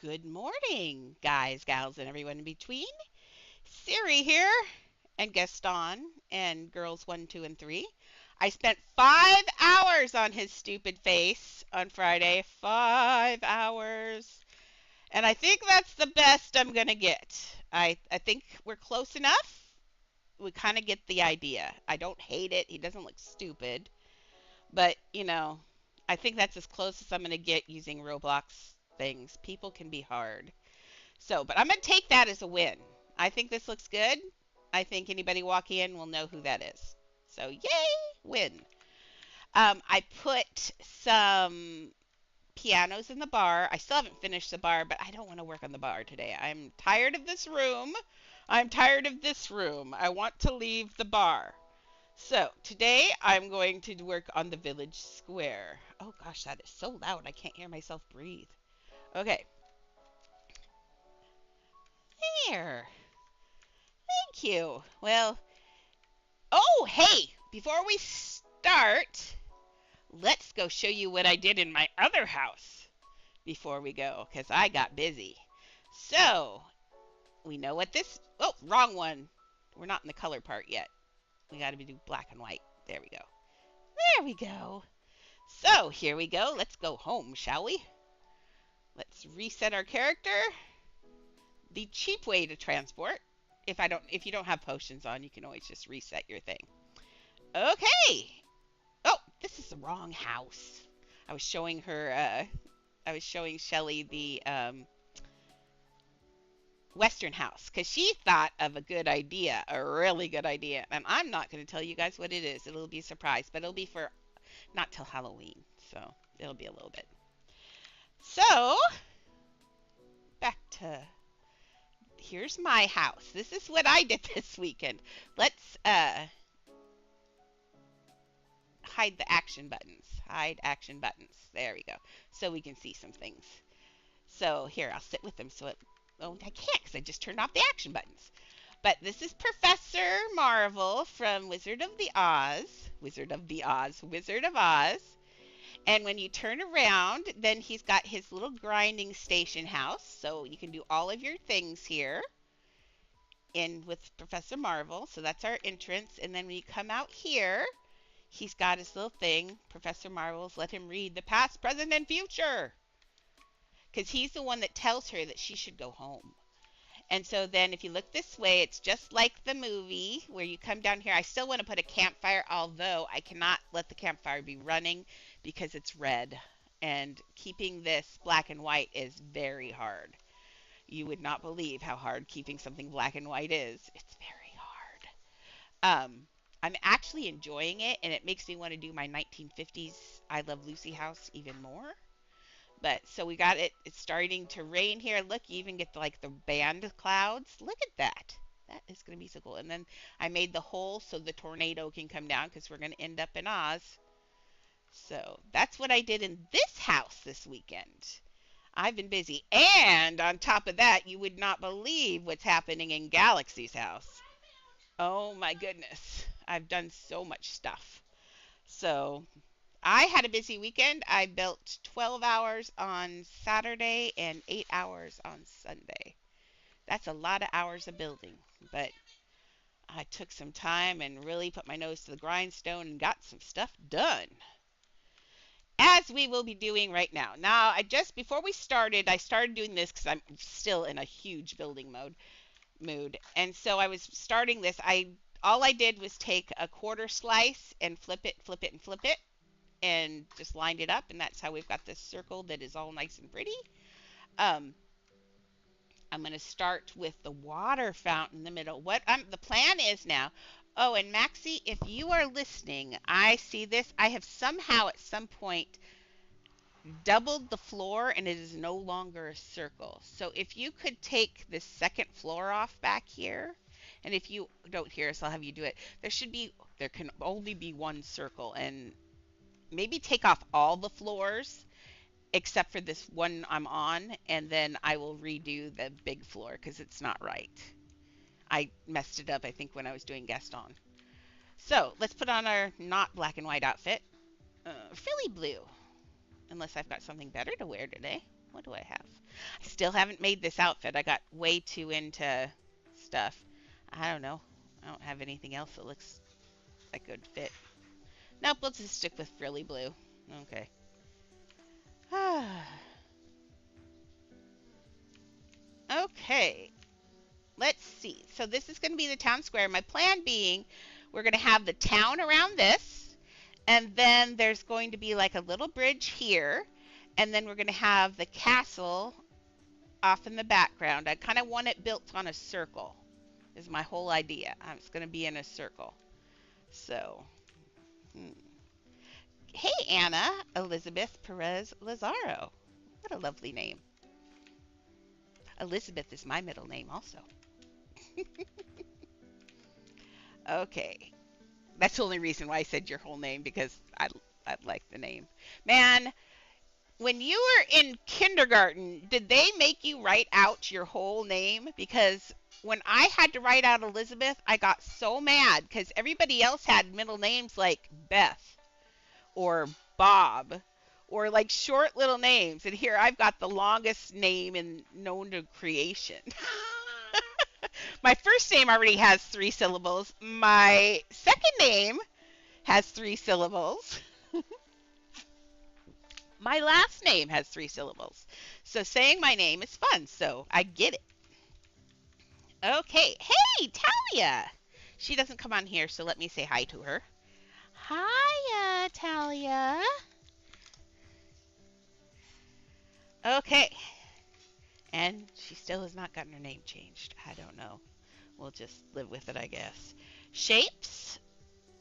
Good morning, guys, gals, and everyone in between. Siri here, and Gaston, and girls 1, 2, and 3. I spent 5 hours on his stupid face on Friday. 5 hours. And I think that's the best I'm going to get. I think we're close enough. We kind of get the idea. I don't hate it. He doesn't look stupid. But, I think that's as close as I'm going to get using Roblox things. People can be hard. So, but I'm going to take that as a win. I think this looks good. I think anybody walking in will know who that is. So, yay, win. I put some pianos in the bar. I still haven't finished the bar, but I don't want to work on the bar today. I'm tired of this room. I'm tired of this room. I want to leave the bar. So, today I'm going to work on the village square. Oh gosh, that is so loud. I can't hear myself breathe. Okay. There. Thank you. Well, oh, hey, before we start, let's go show you what I did in my other house before we go, because I got busy. So, we know what this, oh, wrong one. We're not in the color part yet. We got to do black and white. There we go. There we go. So, here we go. Let's go home, shall we? Let's reset our character. The cheap way to transport. If you don't have potions on, you can always just reset your thing. Okay. Oh, this is the wrong house. I was showing Shelly the Western house because she thought of a good idea, a really good idea. And I'm not going to tell you guys what it is. It'll be a surprise, but it'll be for not till Halloween. So it'll be a little bit. So back to here's my house. This is what I did this weekend. Let's hide the action buttons. Hide action buttons. There we go. So we can see some things. So here, I'll sit with them. Oh, I can't because I just turned off the action buttons. But this is Professor Marvel from Wizard of Oz. And when you turn around, then he's got his little grinding station house. So you can do all of your things here in with Professor Marvel. So that's our entrance. And then when you come out here, he's got his little thing. Professor Marvel's let him read the past, present, and future. Because he's the one that tells her that she should go home. And so then if you look this way, it's just like the movie where you come down here. I still want to put a campfire, although I cannot let the campfire be running because it's red. And keeping this black and white is very hard. You would not believe how hard keeping something black and white is. It's very hard. I'm actually enjoying it, and it makes me want to do my 1950s I Love Lucy house even more. But so we got it. It's starting to rain here. Look, you even get the band clouds. Look at that. That is going to be so cool. And then I made the hole so the tornado can come down because we're going to end up in Oz. So that's what I did in this house this weekend. I've been busy. And on top of that, you would not believe what's happening in Galaxy's house. Oh my goodness. I've done so much stuff. So I had a busy weekend. I built 12 hours on Saturday and 8 hours on Sunday. That's a lot of hours of building, but I took some time and really put my nose to the grindstone and got some stuff done. As we will be doing right now. Now, before we started, I started doing this because I'm still in a huge building mood. And so I was starting this. All I did was take a quarter slice and flip it, and flip it, and just lined it up, and that's how we've got this circle that is all nice and pretty. I'm going to start with the water fountain in the middle. The plan is now. Oh, and Maxie, if you are listening, I see this. I have somehow at some point doubled the floor, and it is no longer a circle. So if you could take this second floor off back here, and if you don't hear us, I'll have you do it. There can only be one circle, and maybe take off all the floors except for this one I'm on, and then I will redo the big floor because it's not right. I messed it up, I think, when I was doing Gaston. So let's put on our not black and white outfit. Philly blue. Unless I've got something better to wear today. What do I have? I still haven't made this outfit. I got way too into stuff. I don't know. I don't have anything else that looks like good fit. Nope, let's just stick with frilly blue. Okay. Okay. Let's see. So this is going to be the town square. My plan being we're going to have the town around this, and then there's going to be like a little bridge here, and then we're going to have the castle off in the background. I kind of want it built on a circle is my whole idea. It's going to be in a circle. So, hey, Anna Elizabeth Perez Lazaro. What a lovely name. Elizabeth is my middle name also. Okay. That's the only reason why I said your whole name, because I like the name. Man, when you were in kindergarten, did they make you write out your whole name? Because when I had to write out Elizabeth, I got so mad because everybody else had middle names like Beth or Bob or like short little names. And here I've got the longest name in known to creation. My first name already has 3 syllables. My second name has 3 syllables. My last name has 3 syllables. So saying my name is fun, so I get it. Okay. Hey, Talia. She doesn't come on here, so let me say hi to her. Hiya, Talia. Okay. And she still has not gotten her name changed. I don't know. We'll just live with it, I guess. Shapes.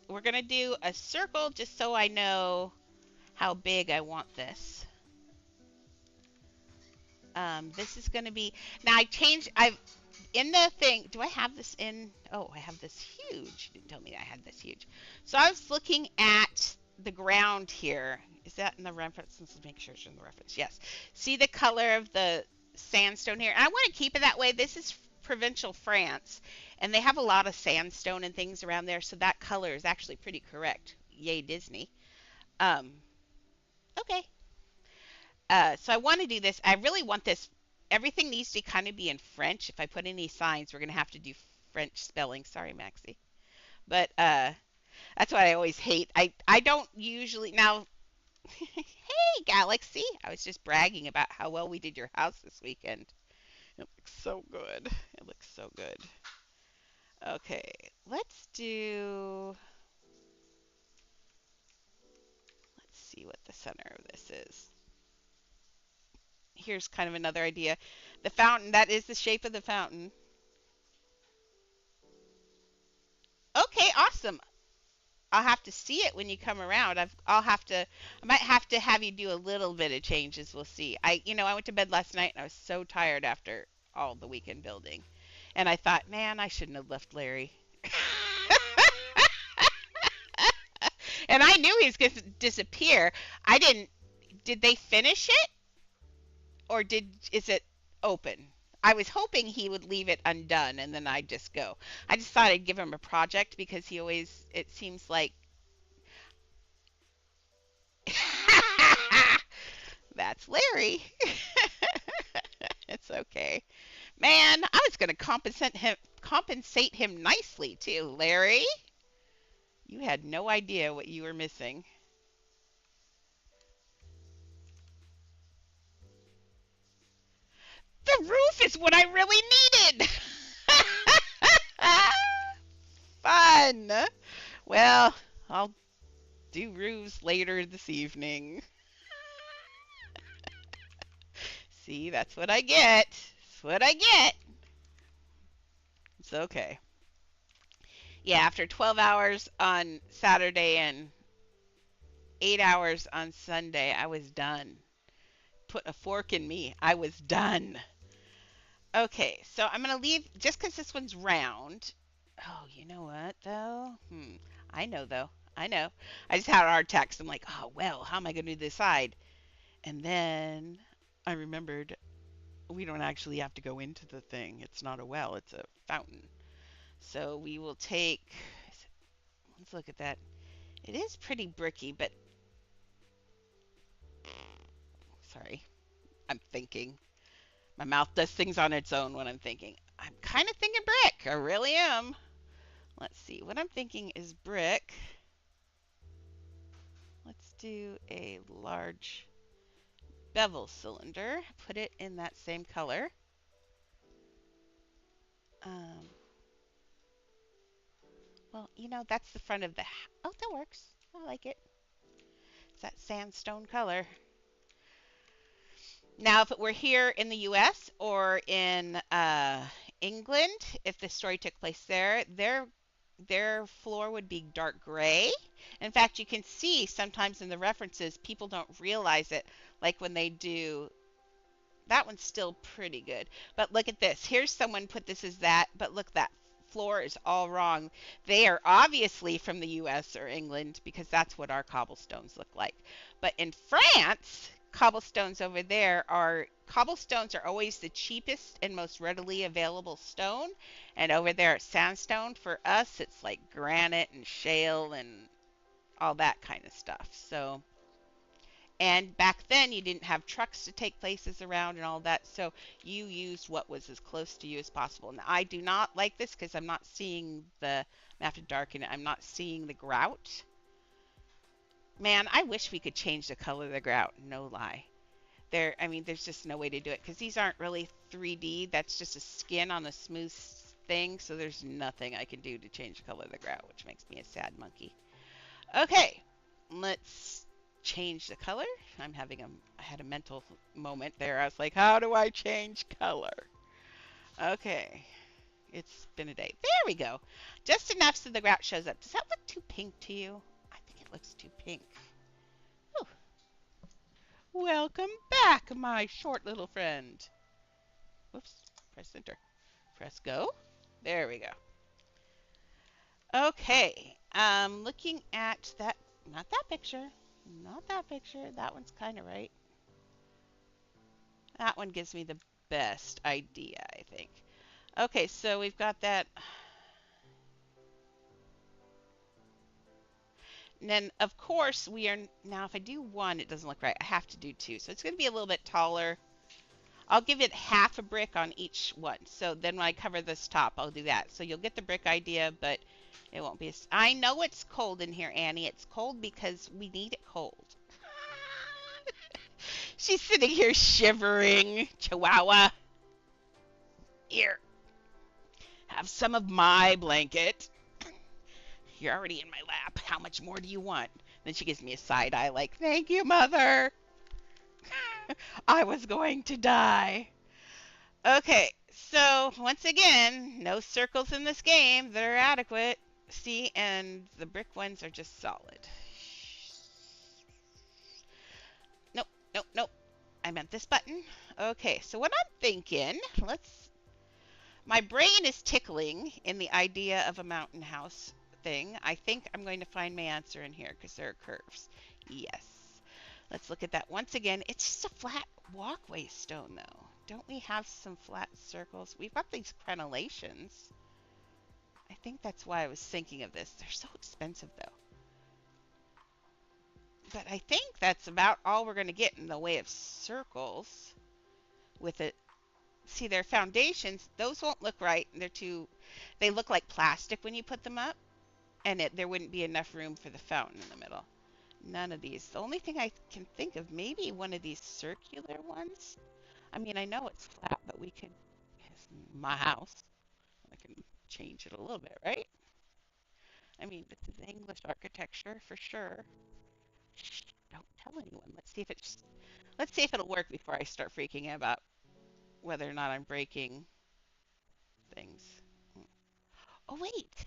We're going to do a circle just so I know how big I want this. This is going to be, now I've, in the thing, do I have this in, oh, I have this huge. You didn't tell me I had this huge. So I was looking at the ground here. Is that in the reference? Let's make sure it's in the reference. Yes. See the color of the sandstone here? And I want to keep it that way. This is provincial France, and they have a lot of sandstone and things around there, so that color is actually pretty correct. Yay, Disney. Okay. So I want to do this. I really want this. Everything needs to kind of be in French. If I put any signs, we're going to have to do French spelling. Sorry, Maxie. But that's what I always hate. I don't usually. Now, hey, Galaxy. I was just bragging about how well we did your house this weekend. It looks so good. It looks so good. Okay, let's do. Let's see what the center of this is. Here's kind of another idea. The fountain, that is the shape of the fountain. Okay, awesome. I'll have to see it when you come around. I might have to have you do a little bit of changes. We'll see. I went to bed last night and I was so tired after all the weekend building. And I thought, man, I shouldn't have left Larry. And I knew he was going to disappear. Did they finish it? Or is it open? I was hoping he would leave it undone and then I'd just go. I just thought I'd give him a project because it seems like. That's Larry. It's okay. Man, I was going to compensate him nicely too, Larry. You had no idea what you were missing. The roof is what I really needed. Fun. Well, I'll do roofs later this evening. See, that's what I get. That's what I get. It's okay. Yeah, after 12 hours on Saturday and 8 hours on Sunday, I was done. Put a fork in me. I was done. Okay, so I'm going to leave, just because this one's round. Oh, you know what, though? I know, though. I know. I just had our text. I'm like, oh, well, how am I going to decide? And then I remembered we don't actually have to go into the thing. It's not a well, it's a fountain. So we will take, let's look at that. It is pretty bricky, but, sorry. I'm thinking. My mouth does things on its own when I'm thinking. I'm kind of thinking brick. I really am. Let's see. What I'm thinking is brick. Let's do a large bevel cylinder. Put it in that same color. Um, well, that's the front of the. Oh, that works. I like it. It's that sandstone color. Now, if it were here in the U.S. or in England, if the story took place there, their floor would be dark gray. In fact, you can see sometimes in the references, people don't realize it, like when they do. That one's still pretty good. But look at this. Here's someone put this as that, but look, that floor is all wrong. They are obviously from the US or England because that's what our cobblestones look like. But in France, cobblestones are always the cheapest and most readily available stone. And over there at sandstone, for us, it's like granite and shale and all that kind of stuff. So, and back then, you didn't have trucks to take places around and all that, so you used what was as close to you as possible. Now, I do not like this because I'm not seeing I have to darken it. I'm not seeing the grout. Man, I wish we could change the color of the grout. No lie. There's just no way to do it because these aren't really 3D. That's just a skin on a smooth thing, so there's nothing I can do to change the color of the grout, which makes me a sad monkey. Okay, let's change the color. I had a mental moment there. I was like, how do I change color? Okay, it's been a day. There we go. Just enough so the grout shows up. Does that look too pink to you? I think it looks too pink. Whew. Welcome back, my short little friend. Whoops, press enter. Press go. There we go. Okay, looking at that, not that picture. Not that picture. That one's kind of right. That one gives me the best idea, I think. Okay, so we've got that. And then, of course, now if I do one, it doesn't look right. I have to do two. So it's going to be a little bit taller. I'll give it half a brick on each one. So then when I cover this top, I'll do that. So you'll get the brick idea, but it won't be. I know it's cold in here, Annie. It's cold because we need it cold. She's sitting here shivering. Chihuahua. Here. Have some of my blanket. You're already in my lap. How much more do you want? Then she gives me a side eye like, thank you, mother. I was going to die. Okay, so once again, no circles in this game that are adequate. See, and the brick ones are just solid. Nope, nope, nope. I meant this button. Okay, so what I'm thinking, my brain is tickling in the idea of a mountain house thing. I think I'm going to find my answer in here because there are curves. Yes. Let's look at that once again. It's just a flat walkway stone, though. Don't we have some flat circles? We've got these crenellations. I think that's why I was thinking of this. They're so expensive, though. But I think that's about all we're going to get in the way of circles with it. See, their foundations, those won't look right. They look like plastic when you put them up. And there wouldn't be enough room for the fountain in the middle. None of these. The only thing I can think of, maybe one of these circular ones. I mean, I know it's flat, but it's my house. I can change it a little bit, right? I mean, this is English architecture for sure. Shh, don't tell anyone. Let's see if it'll work before I start freaking out about whether or not I'm breaking things. Oh, wait.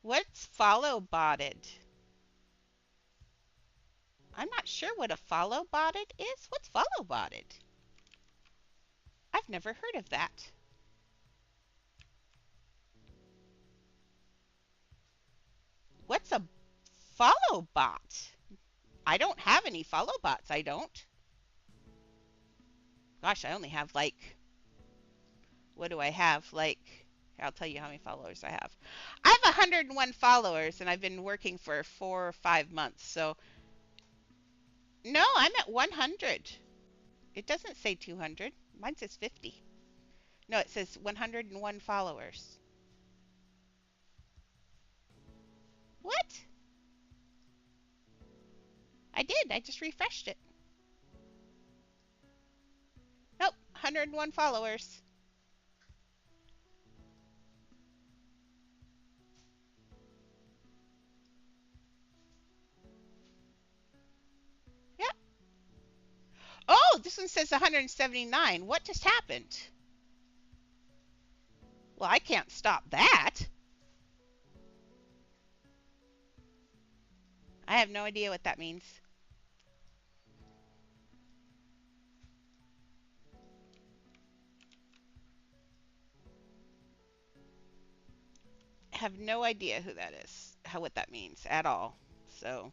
What's follow botted? I'm not sure what a follow botted is. What's follow botted? I've never heard of that. What's a follow bot? I don't have any follow bots. I don't. Gosh, I only have what do I have? I'll tell you how many followers I have. I have 101 followers, and I've been working for 4 or 5 months. So, no, I'm at 100. It doesn't say 200. Mine says 50. No, it says 101 followers. What? I did. I just refreshed it. Nope, 101 followers. Yep. Oh, this one says 179. What just happened? Well, I can't stop that. I have no idea what that means. I have no idea who that is, what that means at all. So,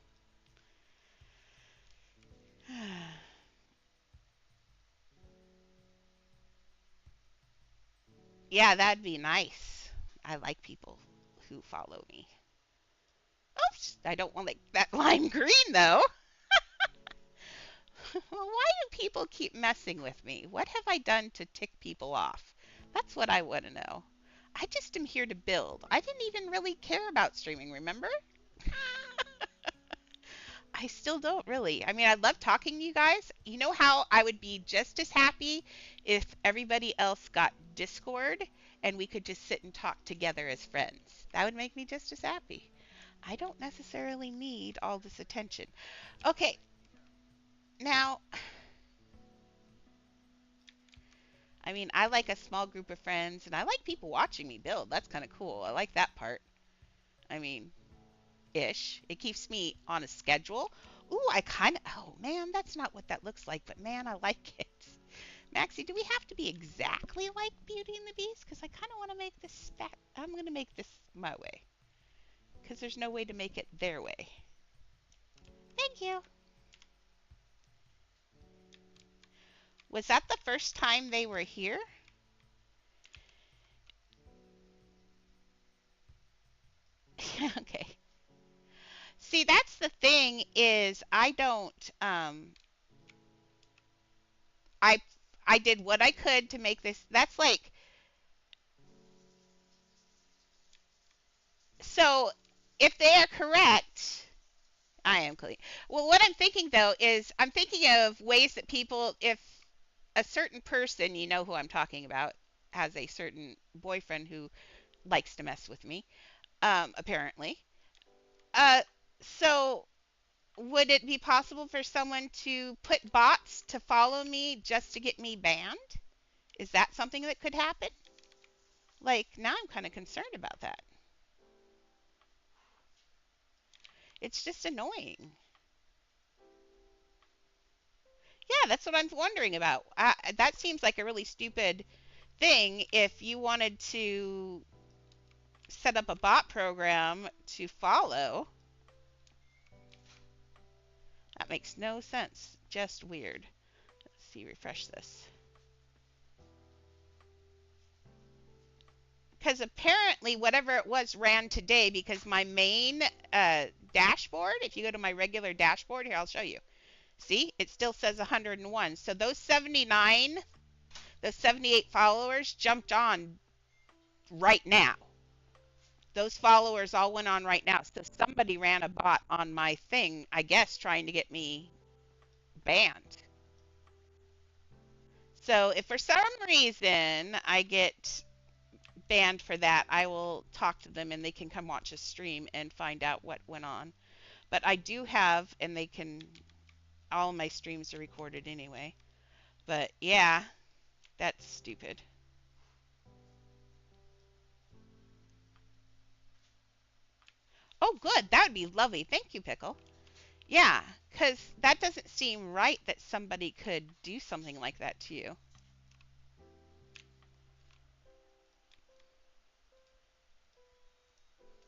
yeah, that'd be nice. I like people who follow me. Oops, I don't want like that lime green though. Why do people keep messing with me? What have I done to tick people off? That's what I want to know. I just am here to build. I didn't even really care about streaming, remember? I still don't really. I mean, I love talking to you guys. You know how I would be just as happy if everybody else got Discord and we could just sit and talk together as friends. That would make me just as happy. I don't necessarily need all this attention. Okay, now, I mean, I like a small group of friends and I like people watching me build. That's kind of cool. I like that part. I mean, ish. It keeps me on a schedule. Ooh, I kind of, oh man, that's not what that looks like, but man, I like it. Maxie, do we have to be exactly like Beauty and the Beast? Because I kind of want to make this, I'm going to make this my way. Because there's no way to make it their way. Thank you. Was that the first time they were here? Okay. See, that's the thing is I don't I I did what I could to make this. That's like, so if they are correct, I am clean. Well, what I'm thinking though is I'm thinking of ways that people, if a certain person, you know who I'm talking about, has a certain boyfriend who likes to mess with me, apparently. Uh, so would it be possible for someone to put bots to follow me just to get me banned? Is that something that could happen? Like, now I'm kind of concerned about that. It's just annoying. Yeah, that's what I'm wondering about. That seems like a really stupid thing if you wanted to set up a bot program to follow. That makes no sense. Just weird. Let's see, refresh this. Because apparently whatever it was ran today because my main dashboard, if you go to my regular dashboard, here I'll show you. See, it still says 101. So those 79, those 78 followers jumped on right now. Those followers all went on right now. So somebody ran a bot on my thing, I guess, trying to get me banned. So if for some reason I get banned for that, I will talk to them and they can come watch a stream and find out what went on. But I do have, and they can, all my streams are recorded anyway. But yeah, that's stupid. Oh, good. That would be lovely. Thank you, Pickle. Yeah, because that doesn't seem right that somebody could do something like that to you.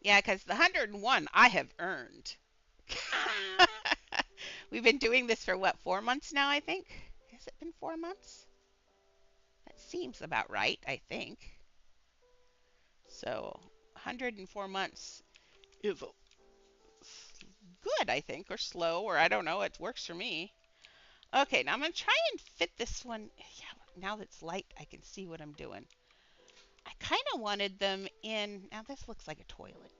Yeah, because the 101 I have earned. We've been doing this for what, 4 months now, I think? Has it been 4 months? That seems about right, I think. So, 104 months is good, I think, or slow, or I don't know. It works for me. Okay, now I'm going to try and fit this one. Yeah, now that it's light, I can see what I'm doing. I kind of wanted them in. Now this looks like a toilet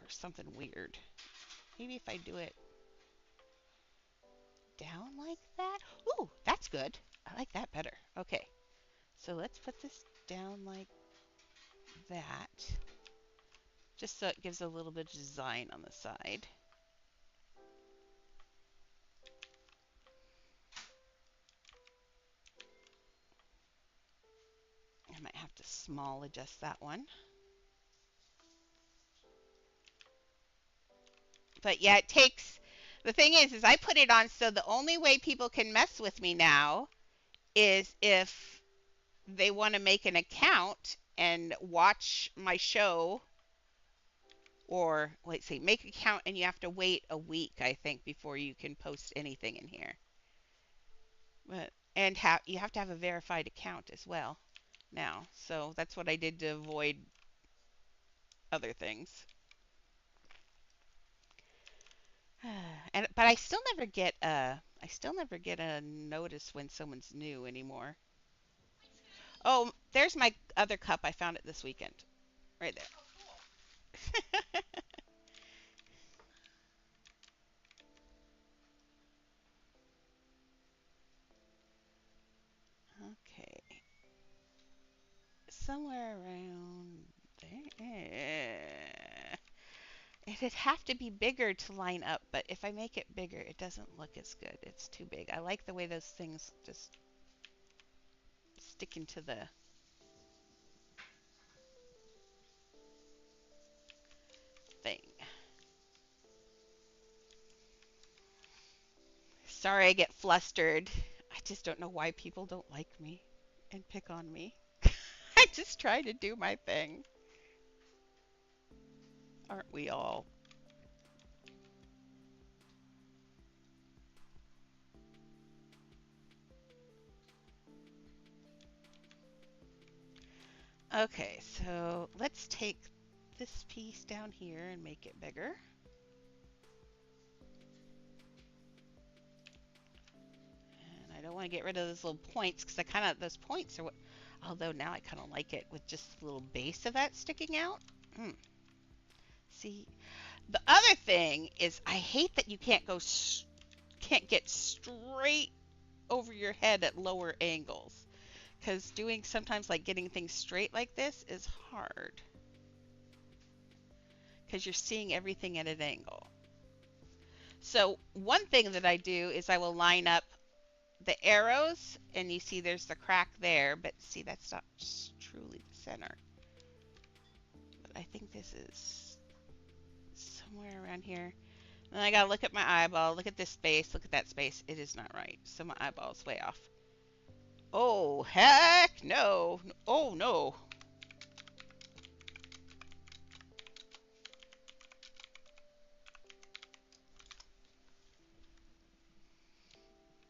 or something weird. Maybe if I do it down like that. Ooh, that's good. I like that better. Okay, so let's put this down like that. Just so it gives a little bit of design on the side. I might have to small adjust that one. But yeah, it takes. The thing is I put it on so the only way people can mess with me now is if they want to make an account and watch my show, or let's see, make an account and you have to wait a week, I think, before you can post anything in here. But and you have to have a verified account as well now. So that's what I did to avoid other things. And but I still never get a notice when someone's new anymore. Oh, there's my other cup. I found it this weekend. Right there. Okay. Somewhere around there. It'd have to be bigger to line up, but if I make it bigger, it doesn't look as good. It's too big. I like the way those things just stick into the thing. Sorry I get flustered. I just don't know why people don't like me and pick on me. I just try to do my thing. Aren't we all? Okay, so let's take this piece down here and make it bigger. And I don't want to get rid of those little points because those points are what, although now I kind of like it with just the little base of that sticking out. Mm. See, the other thing is I hate that you can't get straight over your head at lower angles. Because doing sometimes like getting things straight like this is hard. Because you're seeing everything at an angle. So one thing that I do is I will line up the arrows, and you see there's the crack there, but see that's not truly the center. But I think this is somewhere around here. And I gotta look at my eyeball, look at this space, look at that space. It is not right. So my eyeball's way off. Oh, heck no. Oh, no.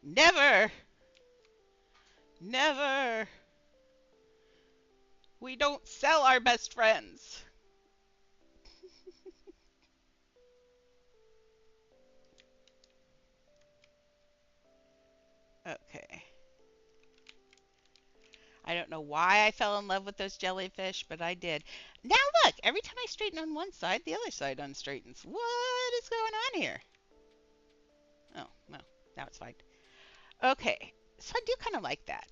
Never. Never. We don't sell our best friends. Okay. I don't know why I fell in love with those jellyfish, but I did. Now look, every time I straighten on one side, the other side unstraightens. What is going on here? Oh, no. Now it's fine. Okay. So I do kind of like that.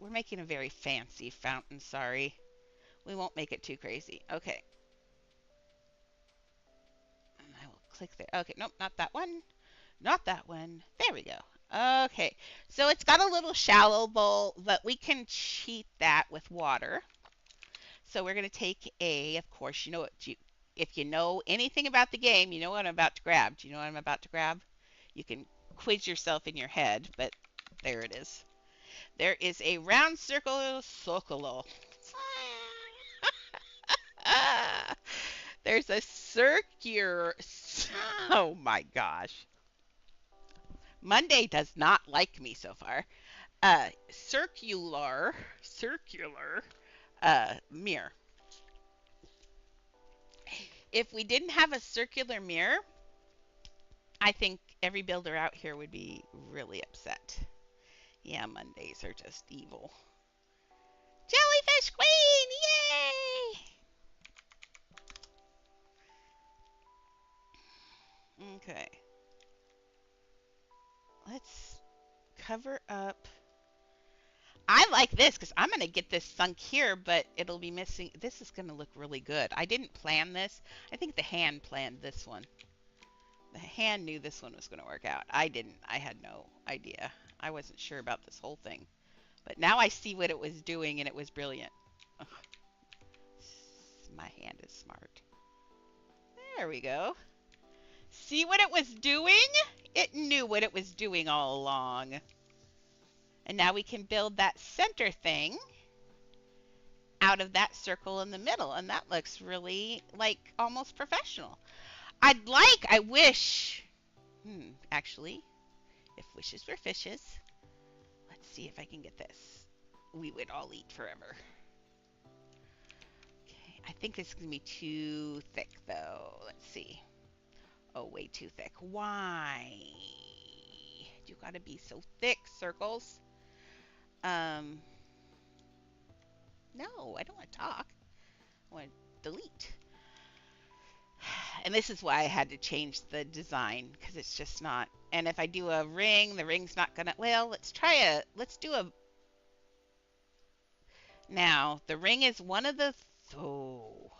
We're making a very fancy fountain, sorry. We won't make it too crazy. Okay. And I will click there. Okay, nope, not that one. Not that one. There we go. Okay, so it's got a little shallow bowl, but we can cheat that with water. So we're going to take of course, if you know anything about the game, you know what I'm about to grab. Do you know what I'm about to grab? You can quiz yourself in your head, but there it is. There is a round circle socolo. There's a circular. Oh my gosh. Monday does not like me so far. Circular mirror. If we didn't have a circular mirror, I think every builder out here would be really upset. Yeah, Mondays are just evil. Jellyfish Queen! Yay! Okay. Let's cover up. I like this because I'm going to get this sunk here, but it'll be missing. This is going to look really good. I didn't plan this. I think the hand planned this one. The hand knew this one was going to work out. I didn't. I had no idea. I wasn't sure about this whole thing. But now I see what it was doing, and it was brilliant. Ugh. My hand is smart. There we go. See what it was doing? It knew what it was doing all along. And now we can build that center thing out of that circle in the middle. And that looks really, like, almost professional. I wish, actually, if wishes were fishes, let's see if I can get this. We would all eat forever. Okay, I think this is going to be too thick, though. Let's see. Oh, way too thick. Why? You got to be so thick, circles. No, I don't want to talk. I want to delete. And this is why I had to change the design, because it's just not. And if I do a ring, the ring's not gonna. Well, let's do a. Now the ring is one of the. Oh,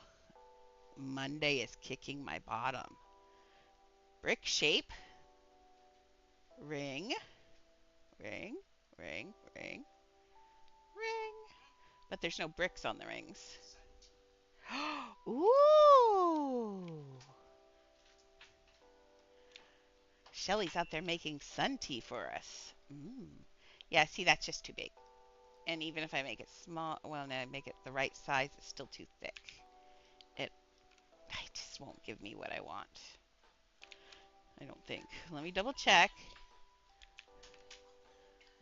Monday is kicking my bottom. Brick shape. Ring, ring, ring, ring, ring. But there's no bricks on the rings. Ooh. Shelly's out there making sun tea for us. Yeah, see, that's just too big. And even if I make it small, well, no, I make it the right size, it's still too thick. It just won't give me what I want. I don't think. Let me double check.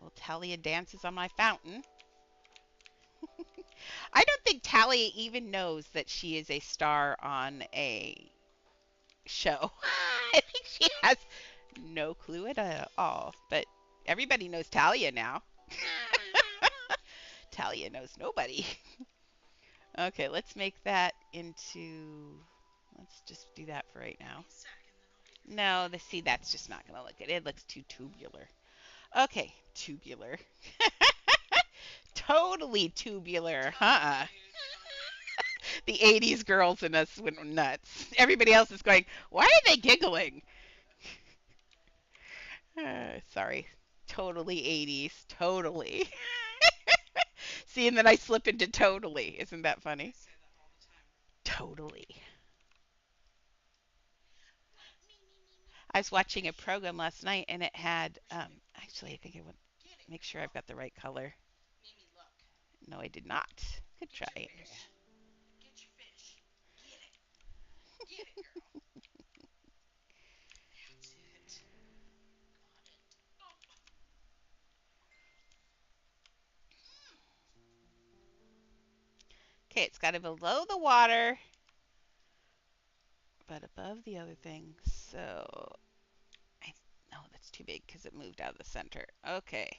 Well, Talia dances on my fountain. I don't think Talia even knows that she is a star on a show. I think she has no clue at all. But everybody knows Talia now. Talia knows nobody. Okay, let's make that into. Let's just do that for right now. No, see, that's just not going to look good. It looks too tubular. Okay, tubular. Totally tubular, huh? The 80s girls in us went nuts. Everybody else is going, why are they giggling? Sorry. Totally 80s. Totally. See, and then I slip into totally. Isn't that funny? Totally. I was watching a program last night, and it had, actually, I think I would make sure I've got the right color. No, I did not. Good try, Andrea. Get your fish. Get it. Get it, girl. That's it. Got it. Okay, it's got it below the water, but above the other thing. So, no, that's too big because it moved out of the center. Okay.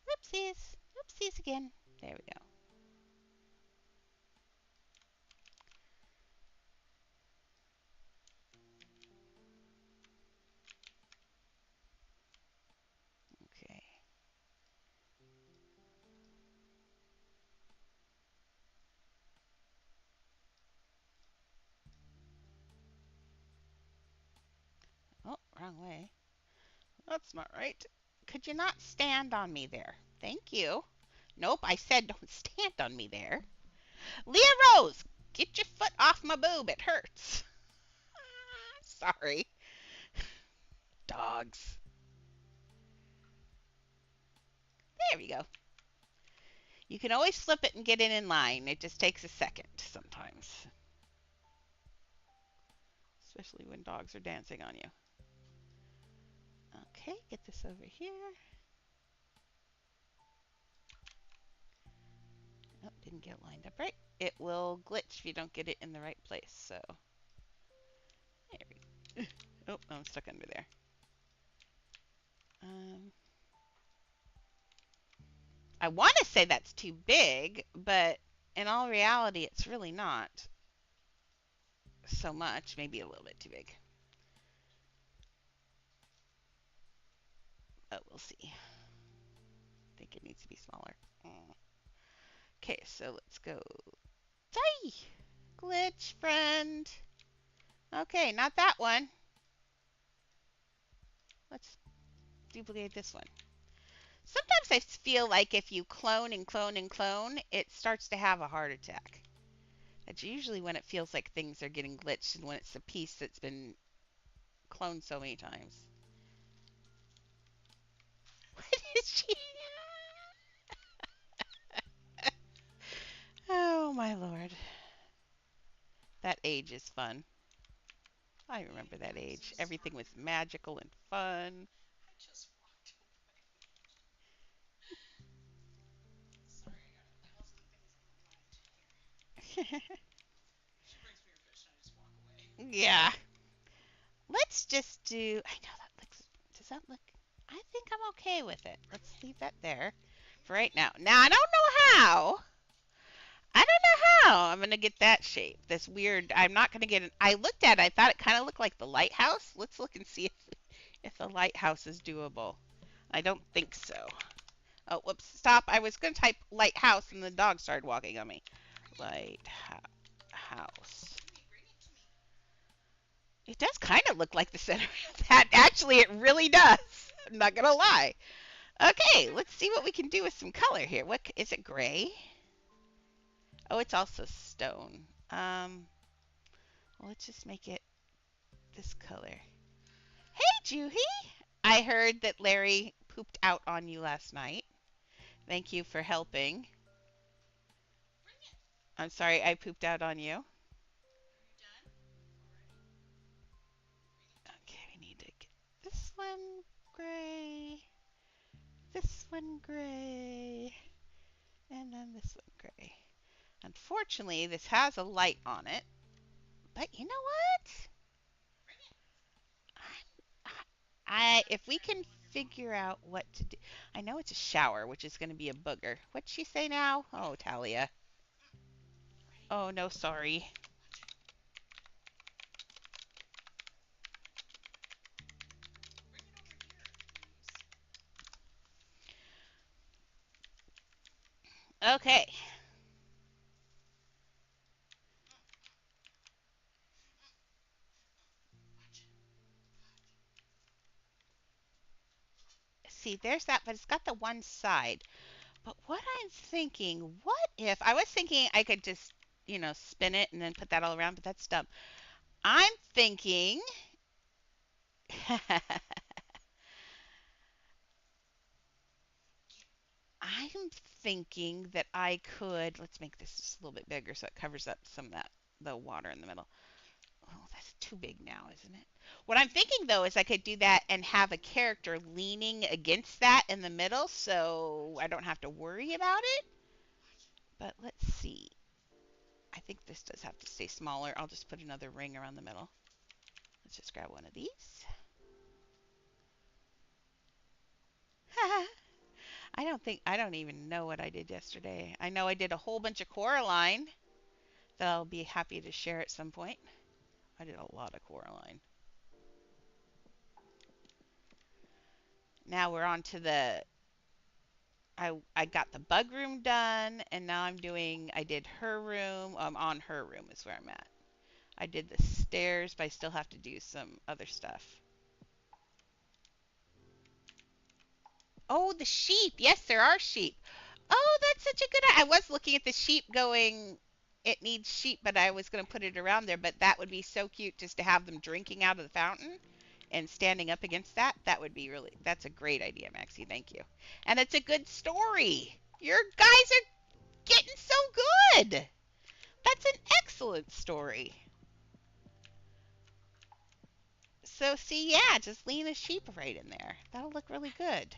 Oopsies. Oopsies again. There we go. Okay. Oh, wrong way. That's not right. Could you not stand on me there? Thank you. Nope, I said don't stand on me there. Leah Rose, get your foot off my boob. It hurts. Sorry. Dogs. There we go. You can always flip it and get it in line. It just takes a second sometimes. Especially when dogs are dancing on you. Okay, get this over here. Oh, didn't get lined up right. it will glitch if you don't get it in the right place. So, there we go. Oh, I'm stuck under there. Um, I want to say that's too big, but in all reality, it's really not so much. Maybe a little bit too big. Oh, we'll see. I think it needs to be smaller. Okay, so let's go. Die! Glitch friend. Okay, not that one. Let's duplicate this one. Sometimes I feel like if you clone and clone and clone, it starts to have a heart attack. That's usually when it feels like things are getting glitched and when it's a piece that's been cloned so many times. What is she? Oh my lord. That age is fun. I remember that age. Everything was magical and fun. Yeah. Let's just do. I know that looks. Does that look? I think I'm okay with it. Let's leave that there for right now. Now I don't know how. I don't know how I'm gonna get that shape. This weird. I'm not gonna get it. I looked at it. I thought it kind of looked like the lighthouse. Let's look and see if the lighthouse is doable. I don't think so. Oh, whoops! Stop. I was gonna type lighthouse and the dog started walking on me. Lighthouse. It does kind of look like the center of that. Actually, it really does. I'm not gonna lie. Okay, let's see what we can do with some color here. What is it? Gray? Oh, it's also stone. Well, let's just make it this color. Hey, Juhi! I heard that Larry pooped out on you last night. Thank you for helping. I'm sorry I pooped out on you. Okay, we need to get this one gray, this one gray, and then this one gray. Unfortunately, this has a light on it, but you know what? If we can figure out what to do, I know it's a shower, which is going to be a booger. What'd she say now? Oh, Talia. Oh no, sorry. Okay. See, there's that, but it's got the one side. But what I'm thinking, what if I was thinking I could just, spin it and then put that all around, but that's dumb. I'm thinking I'm thinking that I could, let's make this just a little bit bigger so it covers up some of that the water in the middle. Oh, that's too big now, isn't it? What I'm thinking though is I could do that and have a character leaning against that in the middle so I don't have to worry about it. But let's see. I think this does have to stay smaller. I'll just put another ring around the middle. Let's just grab one of these. I don't even know what I did yesterday. I know I did a whole bunch of Coraline that I'll be happy to share at some point. I did a lot of Coraline. Now we're on to I got the bug room done, and now I did her room. On her room is where I'm at. I did the stairs, but I still have to do some other stuff. Oh, the sheep. Yes, there are sheep. Oh, that's such a good idea. I was looking at the sheep going, it needs sheep, but I was going to put it around there. But that would be so cute just to have them drinking out of the fountain and standing up against that. That would be really, that's a great idea, Maxie. Thank you. And it's a good story. Your guys are getting so good. That's an excellent story. So, see, yeah, just lean a sheep right in there. That'll look really good.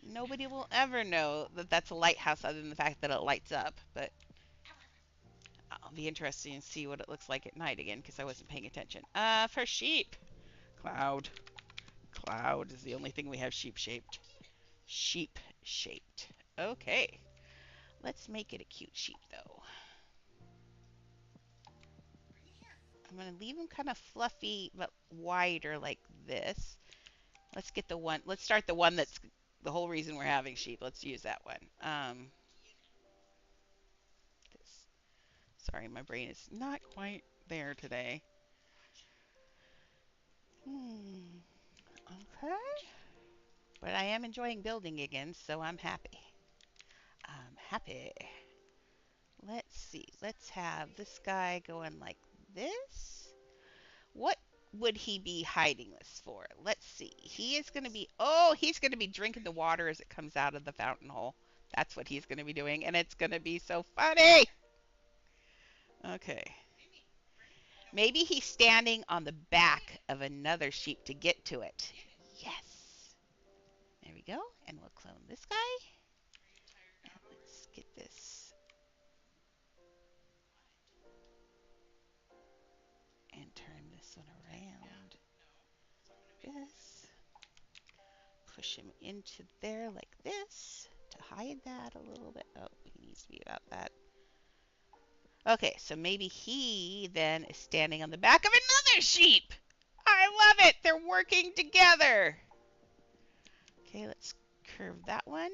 Nobody will ever know that that's a lighthouse other than the fact that it lights up. But I'll be interested to see what it looks like at night again because I wasn't paying attention. For sheep, cloud. Cloud is the only thing we have sheep shaped. Sheep shaped. Okay, let's make it a cute sheep though. I'm gonna leave them kind of fluffy but wider like this. Let's get the one. Let's start the one that's the whole reason we're having sheep. Let's use that one. This. Sorry, my brain is not quite there today. Okay. But I am enjoying building again, so I'm happy. I'm happy. Let's see. Let's have this guy going like this. What would he be hiding this for? Let's see. He is going to be, oh, he's going to be drinking the water as it comes out of the fountain hole. That's what he's going to be doing, and it's going to be so funny. Okay. Maybe he's standing on the back of another sheep to get to it. Yes. There we go. And we'll clone this guy. And let's get this and turn this one around. This. Push him into there like this to hide that a little bit. Oh, he needs to be about that. Okay, so maybe he then is standing on the back of another sheep. I love it. They're working together. Okay, let's curve that one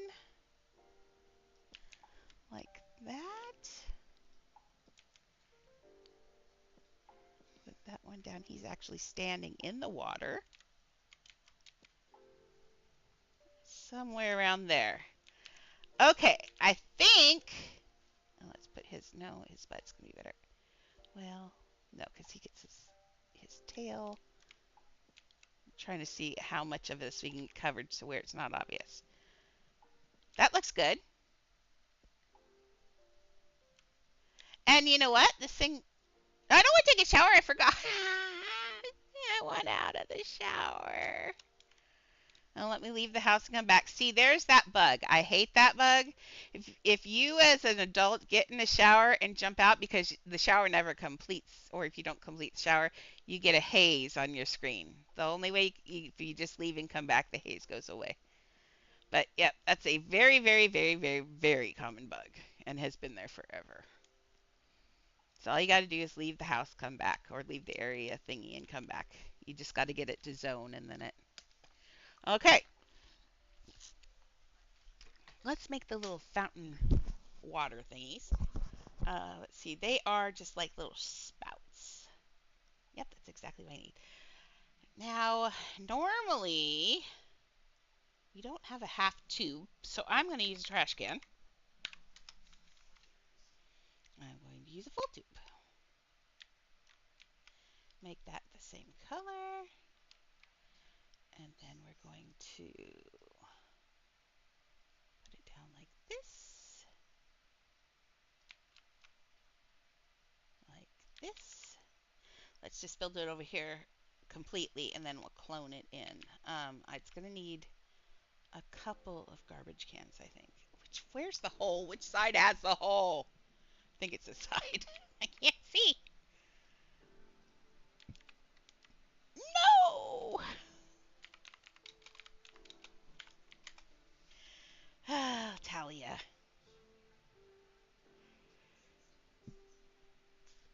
like that. Put that one down. He's actually standing in the water. Somewhere around there. Okay, I think. Oh, let's put his. No, his butt's gonna be better. Well, no, because he gets his tail. I'm trying to see how much of this we can get covered so where it's not obvious. That looks good. And you know what? This thing. I don't want to take a shower. I forgot. I went out of the shower. Now let me leave the house and come back. See, there's that bug. I hate that bug. If you as an adult get in the shower and jump out because the shower never completes, or if you don't complete the shower, you get a haze on your screen. The only way, if you just leave and come back, the haze goes away. But yep, that's a very, very, very, very, very common bug and has been there forever. So all you got to do is leave the house, come back, or leave the area thingy and come back. You just got to get it to zone and then it. Okay, let's make the little fountain water thingies. Let's see, they are just like little spouts. Yep, that's exactly what I need. Now, normally, we don't have a half tube, so I'm going to use a trash can. I'm going to use a full tube. Make that the same color. And then we're going to put it down like this. Like this. Let's just build it over here completely and then we'll clone it in. It's going to need a couple of garbage cans, I think. Where's the hole? Which side has the hole? I think it's this side. I can't see. No! Ah, Talia.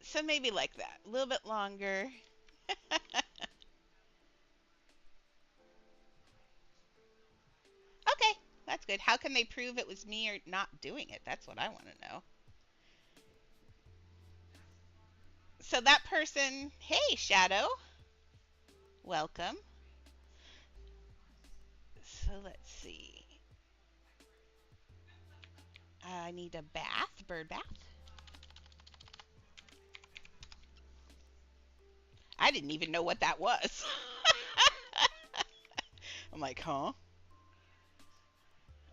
So maybe like that. A little bit longer. Okay, that's good. How can they prove it was me or not doing it? That's what I want to know. So that person, hey, Shadow, welcome. So let's see. I need a bath, bird bath. I didn't even know what that was. I'm like, huh?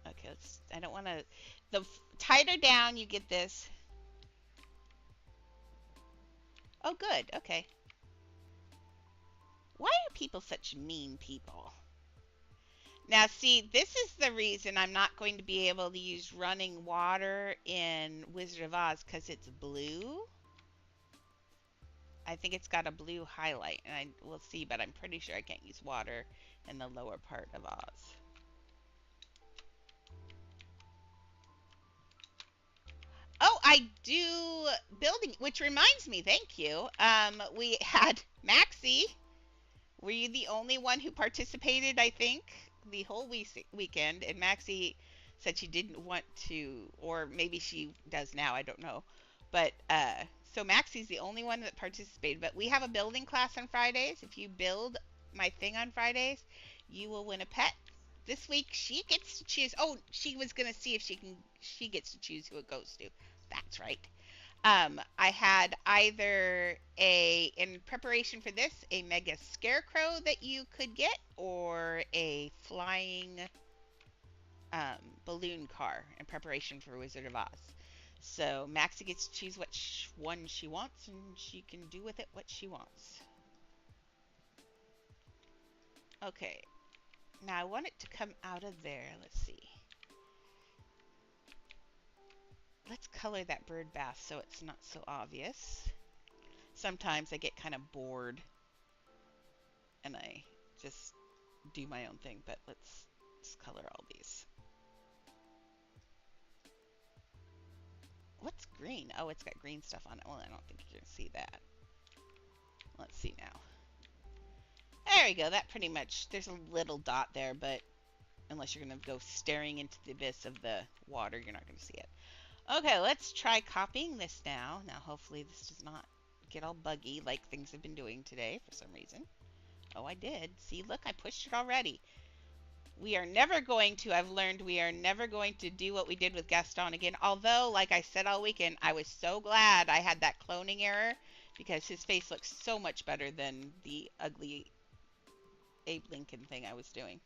Okay, I don't want to. The tighter down you get this. Oh, good. Okay. Why are people such mean people? Now, see, this is the reason I'm not going to be able to use running water in Wizard of Oz because it's blue. I think it's got a blue highlight, and I will see, but I'm pretty sure I can't use water in the lower part of Oz. Oh, I do building, which reminds me, thank you. We had Maxie. Were you the only one who participated, I think, the whole weekend? And Maxie said she didn't want to, or maybe she does now, I don't know. But so Maxie's the only one that participated. But we have a building class on Fridays. If you build my thing on Fridays, you will win a pet. This week she gets to choose. Oh, she was gonna see if she gets to choose who it goes to. That's right. I had either in preparation for this, a mega scarecrow that you could get, or a flying balloon car in preparation for Wizard of Oz. So Maxie gets to choose which one she wants, and she can do with it what she wants. Okay, now I want it to come out of there. Let's see. Let's color that bird bath so it's not so obvious. Sometimes I get kind of bored and I just do my own thing, but let's just color all these. What's green? Oh, it's got green stuff on it. Well, I don't think you're going to see that. Let's see now. There we go. That pretty much, there's a little dot there, but unless you're going to go staring into the abyss of the water, you're not going to see it. Okay, let's try copying this now. Now, hopefully this does not get all buggy like things have been doing today for some reason. Oh, I did. See, look, I pushed it already. We are never going to, I've learned we are never going to do what we did with Gaston again. Although, like I said all weekend, I was so glad I had that cloning error because his face looks so much better than the ugly Abe Lincoln thing I was doing.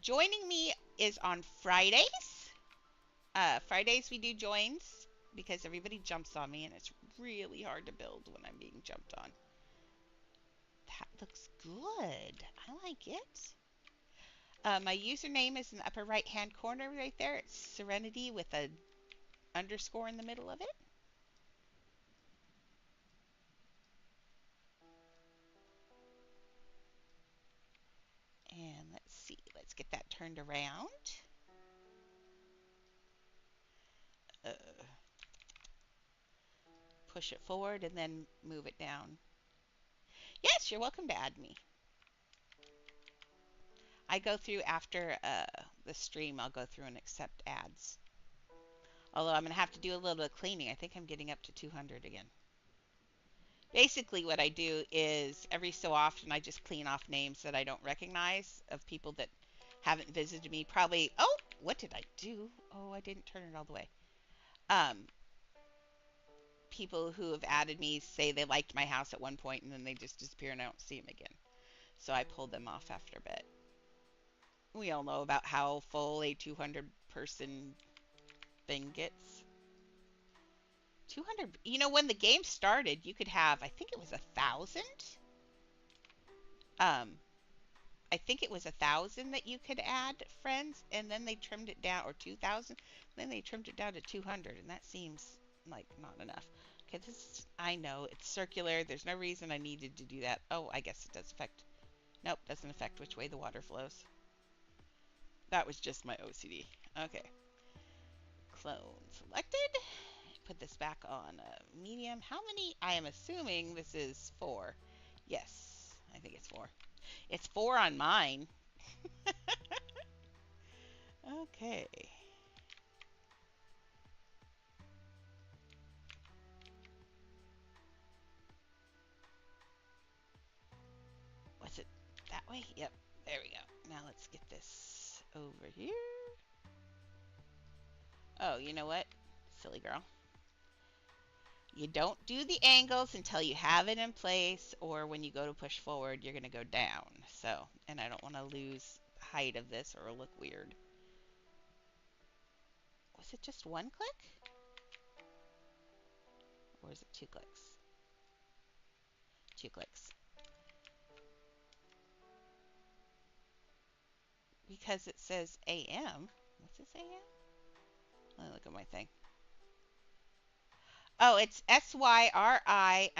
Joining me is on Fridays. Fridays we do joins because everybody jumps on me and it's really hard to build when I'm being jumped on. That looks good. I like it. My username is in the upper right hand corner right there. It's Serenity with a underscore in the middle of it. And let's see. Let's get that turned around. Uh, push it forward and then move it down. Yes, you're welcome to add me. I go through after the stream. I'll go through and accept ads. Although I'm going to have to do a little bit of cleaning. I think I'm getting up to 200 again. Basically what I do is every so often I just clean off names that I don't recognize of people that haven't visited me. Probably, oh, what did I do? Oh, I didn't turn it all the way. People who have added me say they liked my house at one point and then they just disappear and I don't see them again. So I pulled them off after a bit. We all know about how full a 200 person thing gets. 200, you know, when the game started, you could have, I think it was 1,000. I think it was 1,000 that you could add friends, and then they trimmed it down, or 2,000. Then they trimmed it down to 200, and that seems like not enough. Okay, this, I know it's circular. There's no reason I needed to do that. Oh, I guess it does affect. Nope, doesn't affect which way the water flows. That was just my OCD. Okay, clone selected. Put this back on medium. How many? I am assuming this is 4. Yes, I think it's 4. It's 4 on mine. Okay. Was it that way? Yep. There we go. Now let's get this over here. Oh, you know what? Silly girl. You don't do the angles until you have it in place, or when you go to push forward, you're going to go down. So, and I don't want to lose height of this or it'll look weird. Was it just 1 click? Or is it 2 clicks? 2 clicks. Because it says AM. What's this AM? Let me look at my thing. Oh, it's SYRI_ENITY.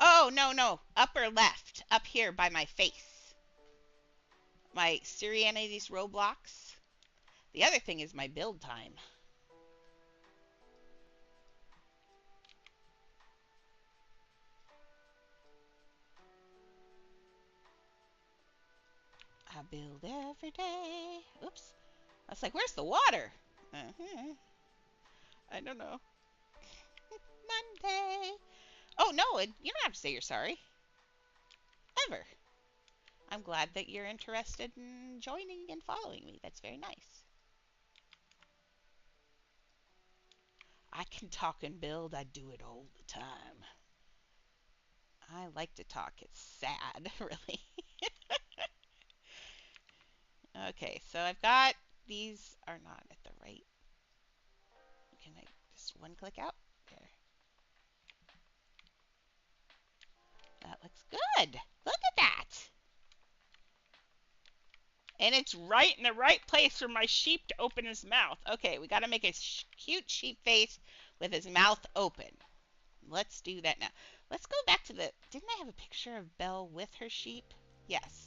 Oh, no, no. Upper left. Up here by my face. My Syrianity's Roblox. The other thing is my build time. I build every day. Oops. I was like, where's the water? Uh-huh. I don't know. Monday. Oh, no, you don't have to say you're sorry. Ever. I'm glad that you're interested in joining and following me. That's very nice. I can talk and build. I do it all the time. I like to talk. It's sad, really. Okay, so I've got these are not at the right. Can I just one click out? There. That looks good. Look at that. And it's right in the right place for my sheep to open his mouth. Okay, we got to make a cute sheep face with his mouth open. Let's do that now. Let's go back to the. Didn't I have a picture of Belle with her sheep? Yes.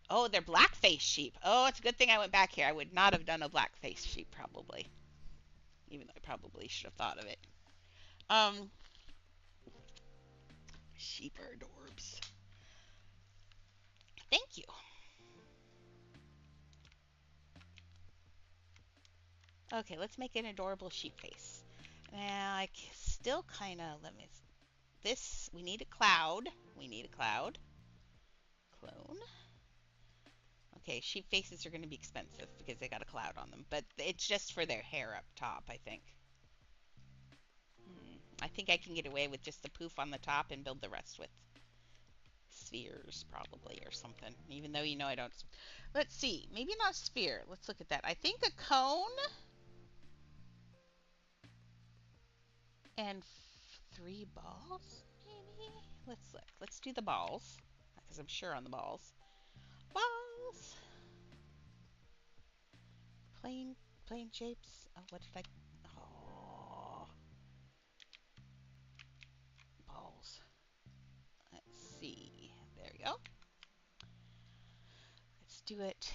Oh, they're black-faced sheep. Oh, it's a good thing I went back here. I would not have done a black-faced sheep probably, even though I probably should have thought of it. Um, Sheep are adorbs. Thank you. Okay, let's make an adorable sheep face. Now I still kind of let me. This we need a cloud. We need a cloud. Clone. Okay, sheep faces are going to be expensive because they got a cloud on them, but it's just for their hair up top, I think. I think I can get away with just the poof on the top and build the rest with spheres probably or something, even though you know I don't. Let's see, maybe not a sphere. Let's look at that. I think a cone and three balls, maybe. Let's look. Let's do the balls because I'm sure on the balls. Balls. Plain shapes. Oh, what did I? Oh, balls. Let's see. There we go. Let's do it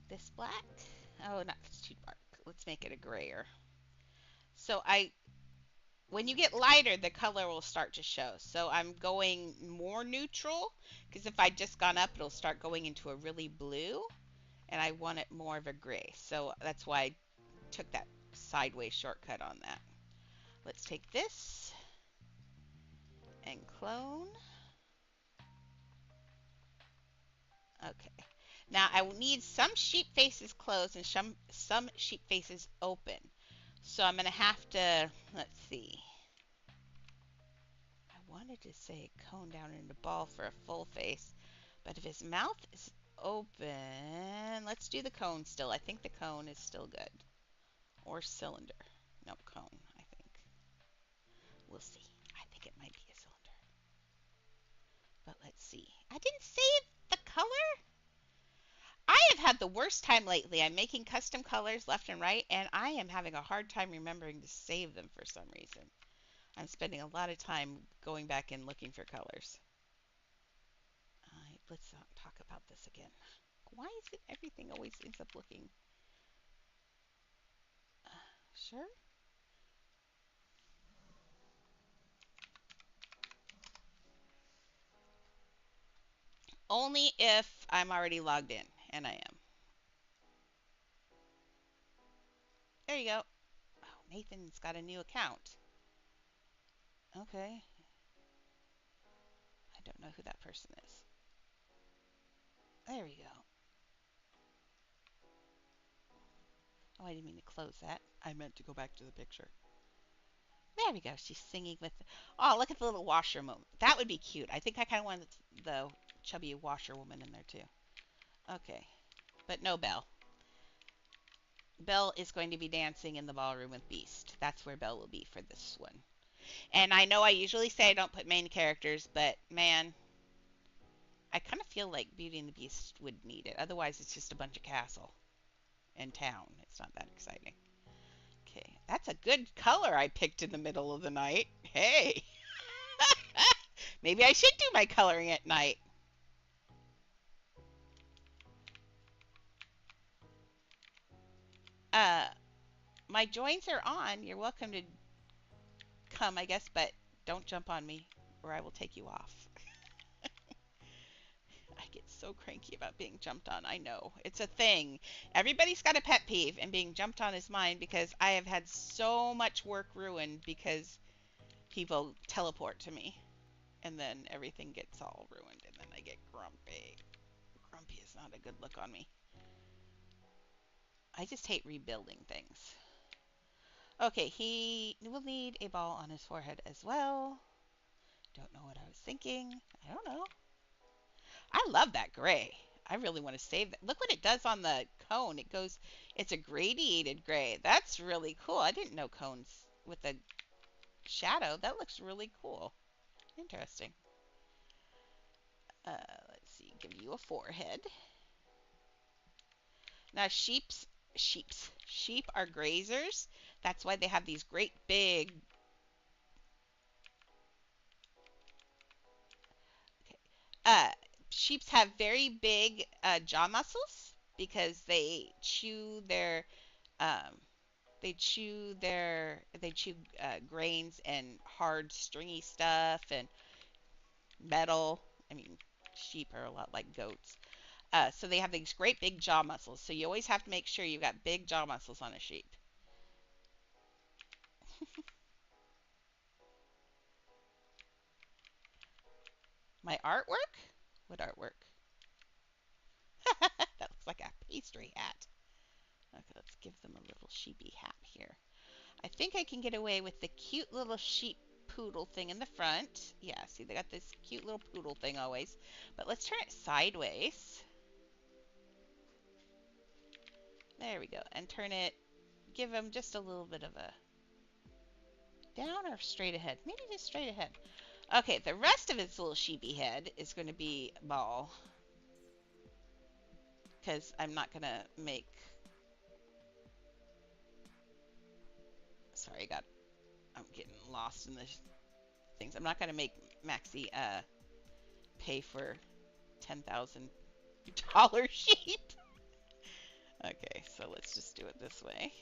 this black. Oh, not it's too dark. Let's make it a grayer. So when you get lighter, the color will start to show. So I'm going more neutral because if I just gone up, it'll start going into a really blue, and I want it more of a gray. So that's why I took that sideways shortcut on that. Let's take this and clone. Okay. Now I need some sheep faces closed and some sheep faces open. So I'm going to have to, let's see. I wanted to say cone down into ball for a full face, but if his mouth is open, let's do the cone still. I think the cone is still good. Or cylinder. No, cone, I think. We'll see. I think it might be a cylinder. But let's see. I didn't save the color? I have had the worst time lately. I'm making custom colors left and right, and I am having a hard time remembering to save them for some reason. I'm spending a lot of time going back and looking for colors. Let's not talk about this again. Why is it everything always ends up looking... Sure? Only if I'm already logged in, and I am. There you go. Oh, Nathan's got a new account. Okay. I don't know who that person is. There we go. Oh, I didn't mean to close that. I meant to go back to the picture. There we go. She's singing with... Oh, look at the little washerwoman. That would be cute. I think I kind of want the chubby washerwoman in there, too. Okay. But no Belle. Belle is going to be dancing in the ballroom with Beast. That's where Belle will be for this one. And I know I usually say I don't put main characters, but man, I kind of feel like Beauty and the Beast would need it. Otherwise, it's just a bunch of castle and town. It's not that exciting. Okay, that's a good color I picked in the middle of the night. Hey, maybe I should do my coloring at night. Uh, my joins are on. You're welcome to come, I guess, but don't jump on me or I will take you off. I get so cranky about being jumped on. I know. It's a thing. Everybody's got a pet peeve, and being jumped on is mine because I have had so much work ruined because people teleport to me. And then everything gets all ruined, and then I get grumpy. Grumpy is not a good look on me. I just hate rebuilding things. Okay, he will need a ball on his forehead as well. Don't know what I was thinking. I don't know. I love that gray. I really want to save that. Look what it does on the cone. It's a gradiated gray. That's really cool. I didn't know cones with a shadow. That looks really cool. Interesting. Let's see. Give you a forehead. Now, sheep are grazers. That's why they have these great big. Okay. Sheeps have very big jaw muscles because um, they chew grains and hard stringy stuff and metal. I mean, sheep are a lot like goats. So they have these great big jaw muscles. So you always have to make sure you've got big jaw muscles on a sheep. My artwork? What artwork? That looks like a pastry hat. Okay, let's give them a little sheepy hat here. I think I can get away with the cute little sheep poodle thing in the front. Yeah, see, they got this cute little poodle thing always. But let's turn it sideways. There we go. And give them just a little bit of a down or straight ahead. Maybe just straight ahead. Okay, the rest of its little sheepy head is going to be ball. Because I'm not going to make... Sorry, I'm getting lost in the things. I'm not going to make Maxie pay for $10,000 sheep. Okay, so let's just do it this way.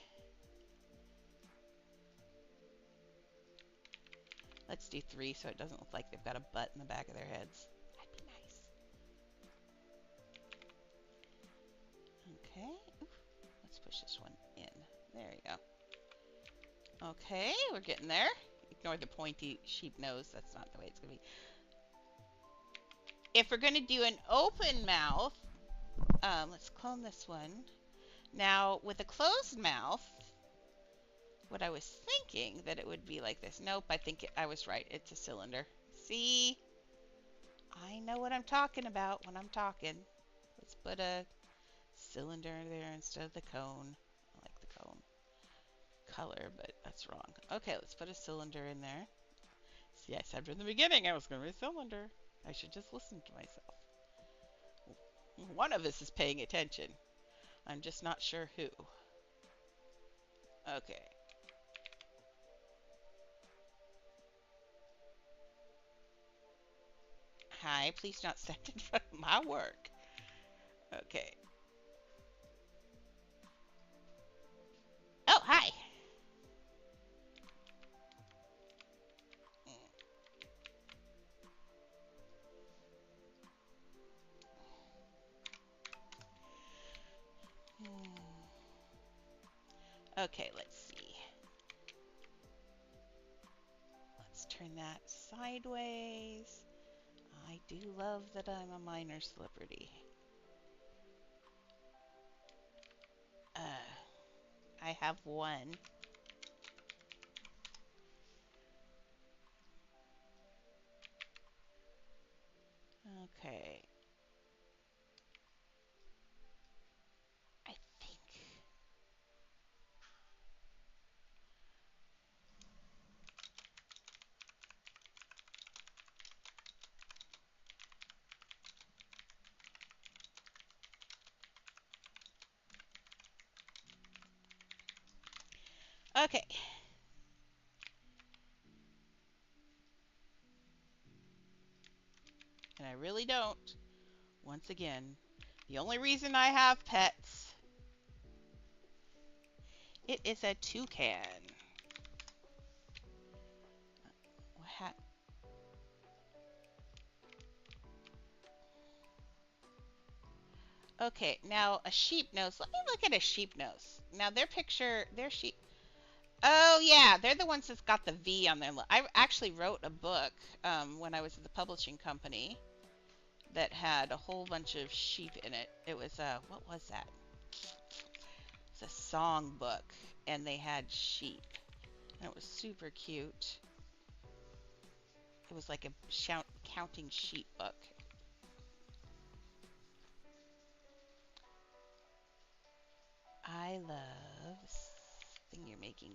Let's do 3 so it doesn't look like they've got a butt in the back of their heads. That'd be nice. Okay. Oof. Let's push this one in. There you go. Okay, we're getting there. Ignore the pointy sheep nose. That's not the way it's going to be. If we're going to do an open mouth, let's clone this one. Now, with a closed mouth, what I was thinking that it would be like this. Nope, I think I was right. It's a cylinder. See? I know what I'm talking about when I'm talking. Let's put a cylinder there instead of the cone. I like the cone color, but that's wrong. Okay, let's put a cylinder in there. See, I said from the beginning I was going to be a cylinder. I should just listen to myself. One of us is paying attention. I'm just not sure who. Okay. Hi, please not stand in front of my work. Okay. Oh, hi. Okay, let's see. Let's turn that sideways. I do love that I'm a minor celebrity. I have one. Okay. I think. Okay. And I really don't. Once again, the only reason I have pets, it is a toucan. What Okay, now a sheep nose. Let me look at a sheep nose. Now their picture, their sheep. Oh yeah, they're the ones that's got the V on their. I actually wrote a book when I was at the publishing company that had a whole bunch of sheep in it. It was what was that? It's a song book, and they had sheep, and it was super cute. It was like a counting sheep book. I love this thing you're making.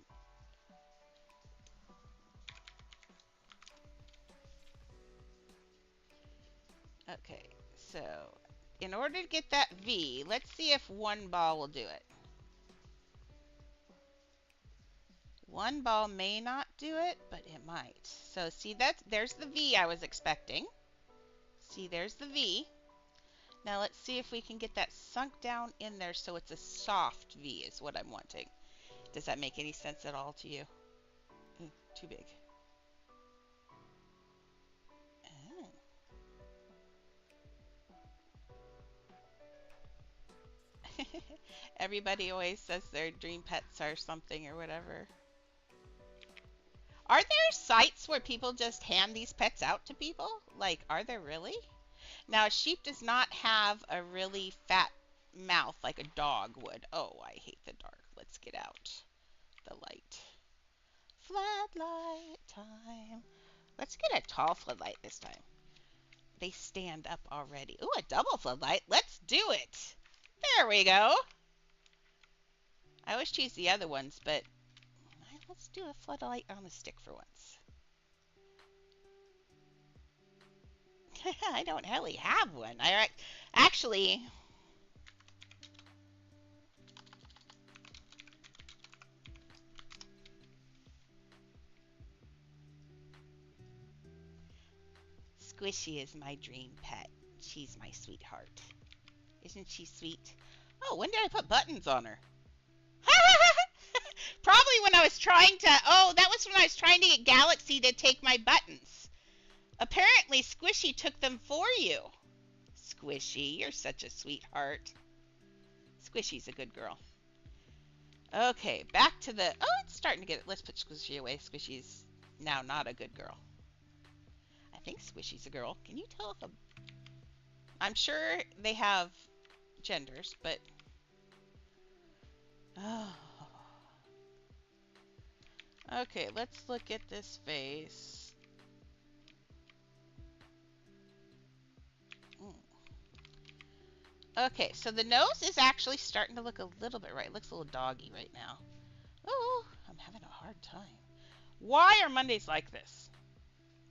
Okay, so in order to get that V, let's see if one ball will do it. One ball may not do it, but it might. So see there's the V I was expecting. See, there's the V. Now let's see if we can get that sunk down in there so it's a soft V is what I'm wanting. Does that make any sense at all to you? Ooh, too big. Oh. Everybody always says their dream pets are something or whatever. Are there sites where people just hand these pets out to people? Like, are there really? Now, a sheep does not have a really fat mouth like a dog would. Oh, I hate the dark. Let's get out the light. Floodlight time. Let's get a tall floodlight this time. They stand up already. Ooh, a double floodlight. Let's do it. There we go. I always choose the other ones, but let's do a floodlight on a stick for once. I don't really have one. I actually. Squishy is my dream pet. She's my sweetheart. Isn't she sweet? Oh, when did I put buttons on her? Probably when I was trying to. Oh, that was when I was trying to get Galaxy to take my buttons. Apparently, Squishy took them for you. Squishy, you're such a sweetheart. Squishy's a good girl. Okay, back to the. Oh, it's starting to get it. Let's put Squishy away. Squishy's now not a good girl. I think Squishy's a girl. Can you tell if a. I'm sure they have genders, but. Oh. Okay, let's look at this face. Okay, so the nose is actually starting to look a little bit right. It looks a little doggy right now. Oh, I'm having a hard time. Why are Mondays like this?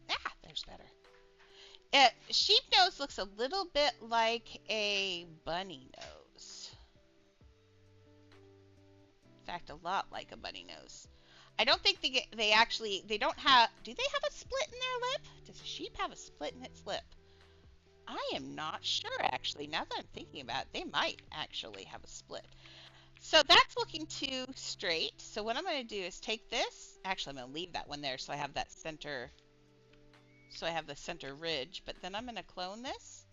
Ah, there's better. Sheep nose looks a little bit like a bunny nose. In fact, a lot like a bunny nose. I don't think they actually, they don't have, do they have a split in their lip? Does a sheep have a split in its lip? I am not sure, actually. Now that I'm thinking about it, they might actually have a split. So that's looking too straight. So what I'm going to do is take this. Actually, I'm going to leave that one there so I have that center, so I have the center ridge. But then I'm going to clone this.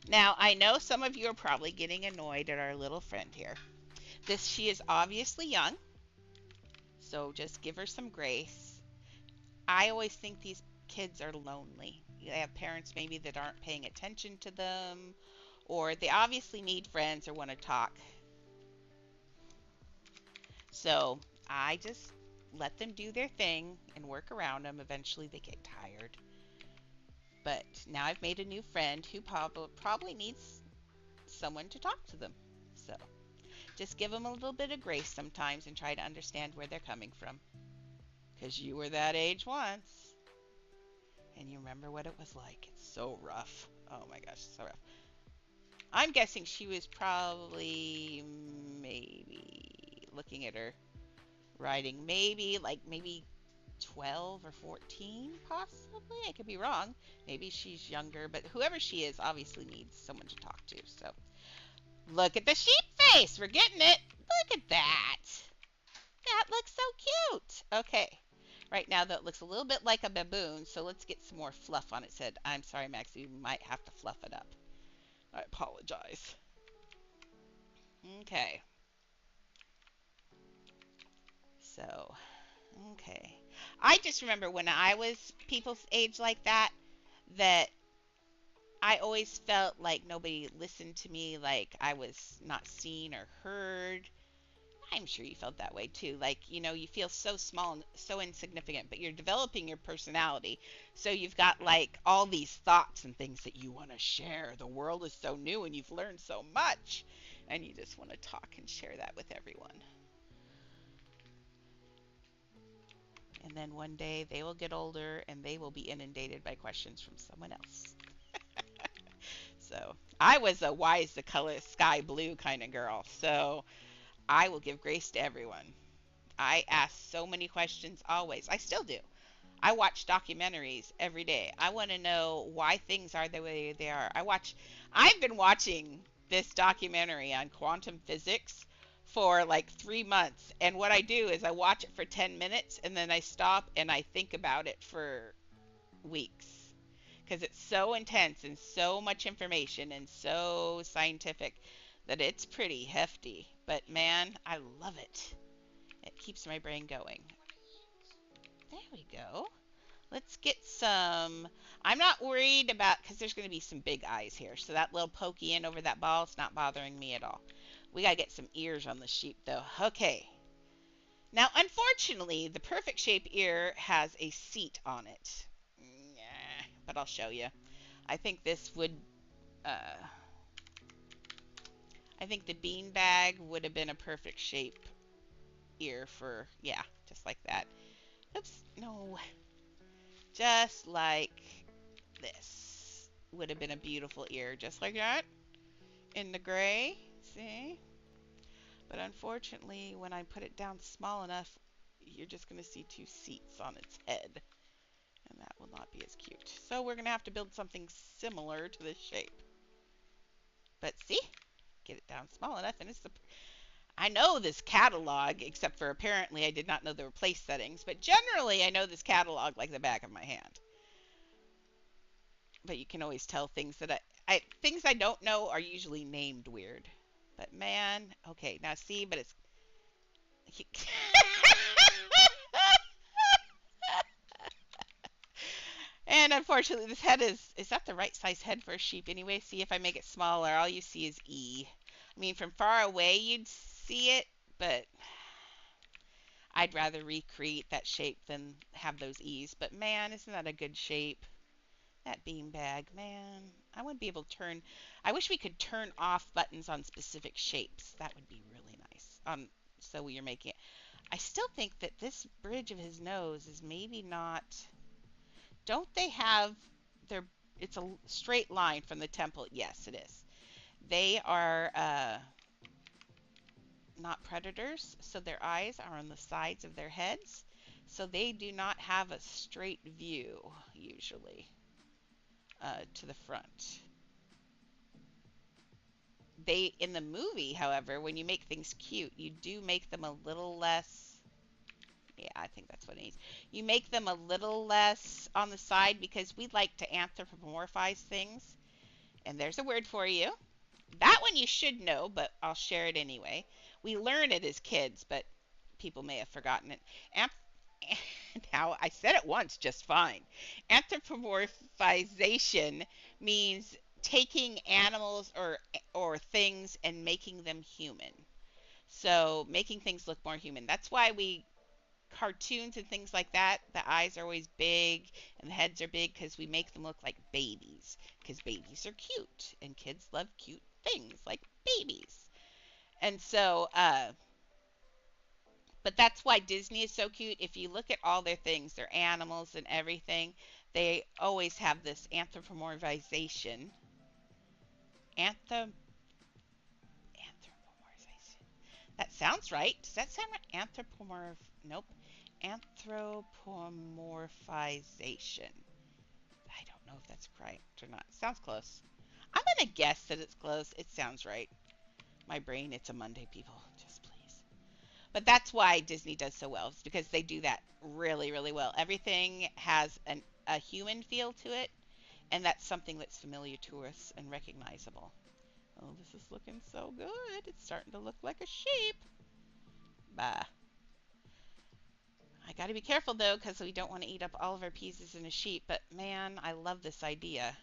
Now, I know some of you are probably getting annoyed at our little friend here. She is obviously young, so just give her some grace. I always think these kids are lonely. They have parents maybe that aren't paying attention to them, or they obviously need friends or want to talk. So I just let them do their thing and work around them. Eventually they get tired. But now I've made a new friend who probably needs someone to talk to them. So just give them a little bit of grace sometimes and try to understand where they're coming from. Because you were that age once. And you remember what it was like. It's so rough. Oh my gosh, so rough. I'm guessing she was probably maybe looking at her writing, maybe 12 or 14, possibly. I could be wrong. Maybe she's younger, but whoever she is obviously needs someone to talk to. So look at the sheep face. We're getting it. Look at that. That looks so cute. Okay. Right now, though, it looks a little bit like a baboon, so let's get some more fluff on its head. I'm sorry, Max, you might have to fluff it up. I apologize. Okay. So, okay. I just remember when I was people's age like that, that I always felt like nobody listened to me, like I was not seen or heard. I'm sure you felt that way too. Like, you feel so small and so insignificant, but you're developing your personality. So you've got like all these thoughts and things that you want to share. The world is so new and you've learned so much, and you just want to talk and share that with everyone. And then one day they will get older and they will be inundated by questions from someone else. So I was a why is the color sky blue kind of girl. So I will give grace to everyone. I ask so many questions always. I still do. I watch documentaries every day. I want to know why things are the way they are. I've been watching this documentary on quantum physics for like 3 months. And what I do is I watch it for 10 minutes and then I stop and I think about it for weeks. Because it's so intense and so much information and so scientific that it's pretty hefty. But man, I love it. It keeps my brain going. There we go. Let's get some. I'm not worried about, because there's going to be some big eyes here. So that little pokey in over that ball is not bothering me at all. We got to get some ears on the sheep, though. Okay. Now, unfortunately, the perfect shape ear has a seat on it. Yeah, but I'll show you. I think this would. I think the beanbag would have been a perfect shape ear for. Yeah, just like that. Oops, no. Just like this would have been a beautiful ear, just like that, in the gray, see? But unfortunately, when I put it down small enough, you're just going to see two seats on its head, and that will not be as cute. So we're going to have to build something similar to this shape. But see? Get it down small enough, and I know this catalog, except for apparently I did not know there were place settings, but generally I know this catalog like the back of my hand. But you can always tell things that things I don't know are usually named weird. But man, okay, now see, but it's and unfortunately this head is that the right size head for a sheep anyway? See, if I make it smaller, all you see is E. I mean, from far away you'd see it, but I'd rather recreate that shape than have those E's. But man, isn't that a good shape? That beanbag, man. I would be able to turn. I wish we could turn off buttons on specific shapes. That would be really nice. So you're making it. I still think that this bridge of his nose is maybe not. Don't they have their? It's a straight line from the temple. Yes, it is. They are not predators, so their eyes are on the sides of their heads, so they do not have a straight view usually. To the front. They in the movie, however, when you make things cute, you do make them a little less. Yeah, I think that's what it means. You make them a little less on the side because we like to anthropomorphize things. And there's a word for you. That one you should know, but I'll share it anyway. We learn it as kids, but people may have forgotten it. Now, I said it once just fine. Anthropomorphization means taking animals or things and making them human. So making things look more human. That's why we cartoons and things like that, the eyes are always big and the heads are big because we make them look like babies. Because babies are cute and kids love cute things like babies. And so, but that's why Disney is so cute. If you look at all their things, their animals and everything, they always have this anthropomorphization Anthem anthropomorphization. That sounds right. Does that sound right? Nope. Anthropomorphization. I don't know if that's correct or not. Sounds close. I'm gonna guess that it's close. It sounds right. My brain, it's a Monday, people. Just please. But that's why Disney does so well. It's because they do that really, really well. Everything has a human feel to it, and that's something that's familiar to us and recognizable. Oh, this is looking so good. It's starting to look like a sheep. Bah. I gotta be careful though, because we don't want to eat up all of our pieces in a sheep. But man, I love this idea.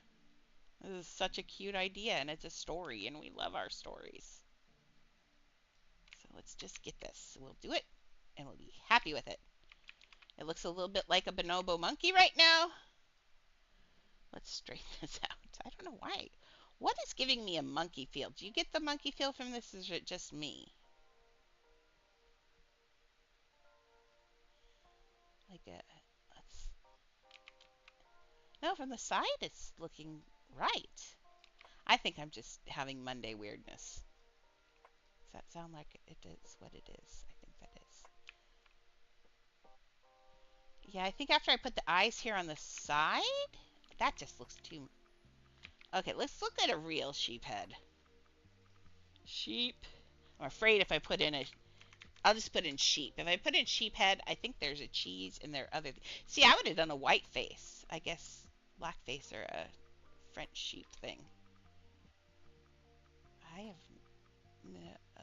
This is such a cute idea, and it's a story, and we love our stories. So let's just get this. We'll do it, and we'll be happy with it. It looks a little bit like a bonobo monkey right now. Let's straighten this out. I don't know why. What is giving me a monkey feel? Do you get the monkey feel from this, or is it just me? Like a, let's, no, from the side it's looking right. I think I'm just having Monday weirdness. Does that sound like it is what it is? I think that is. Yeah, I think after I put the eyes here on the side, that just looks too... Okay, let's look at a real sheep head. Sheep. I'm afraid if I put in a... I'll just put in sheep. If I put in sheep head, I think there's a cheese and there are other... See, I would have done a white face. I guess black face or a French sheep thing. I have...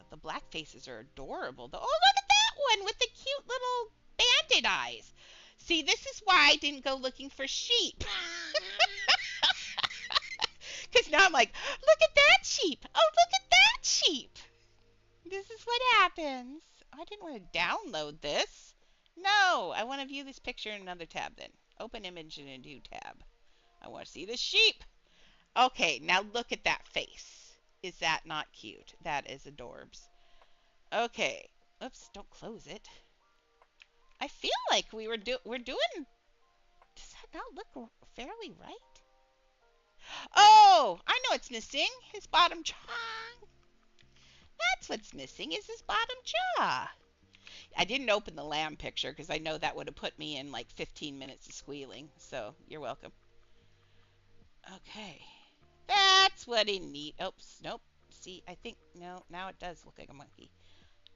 The black faces are adorable. Oh, look at that one with the cute little bandit eyes. See, this is why I didn't go looking for sheep. Because now I'm like, look at that sheep. Oh, look at that sheep. This is what happens. I didn't want to download this. No, I want to view this picture in another tab then. Open image in a new tab. I want to see the sheep. Okay, now look at that face. Is that not cute? That is adorbs. Okay. Oops, don't close it. I feel like we're doing... Does that not look fairly right? Oh, I know what's missing. His bottom jaw. That's what's missing is his bottom jaw. I didn't open the lamb picture because I know that would have put me in like 15 minutes of squealing. So you're welcome. Okay. That's what he needs. Oops, nope. See, I think, no, now it does look like a monkey.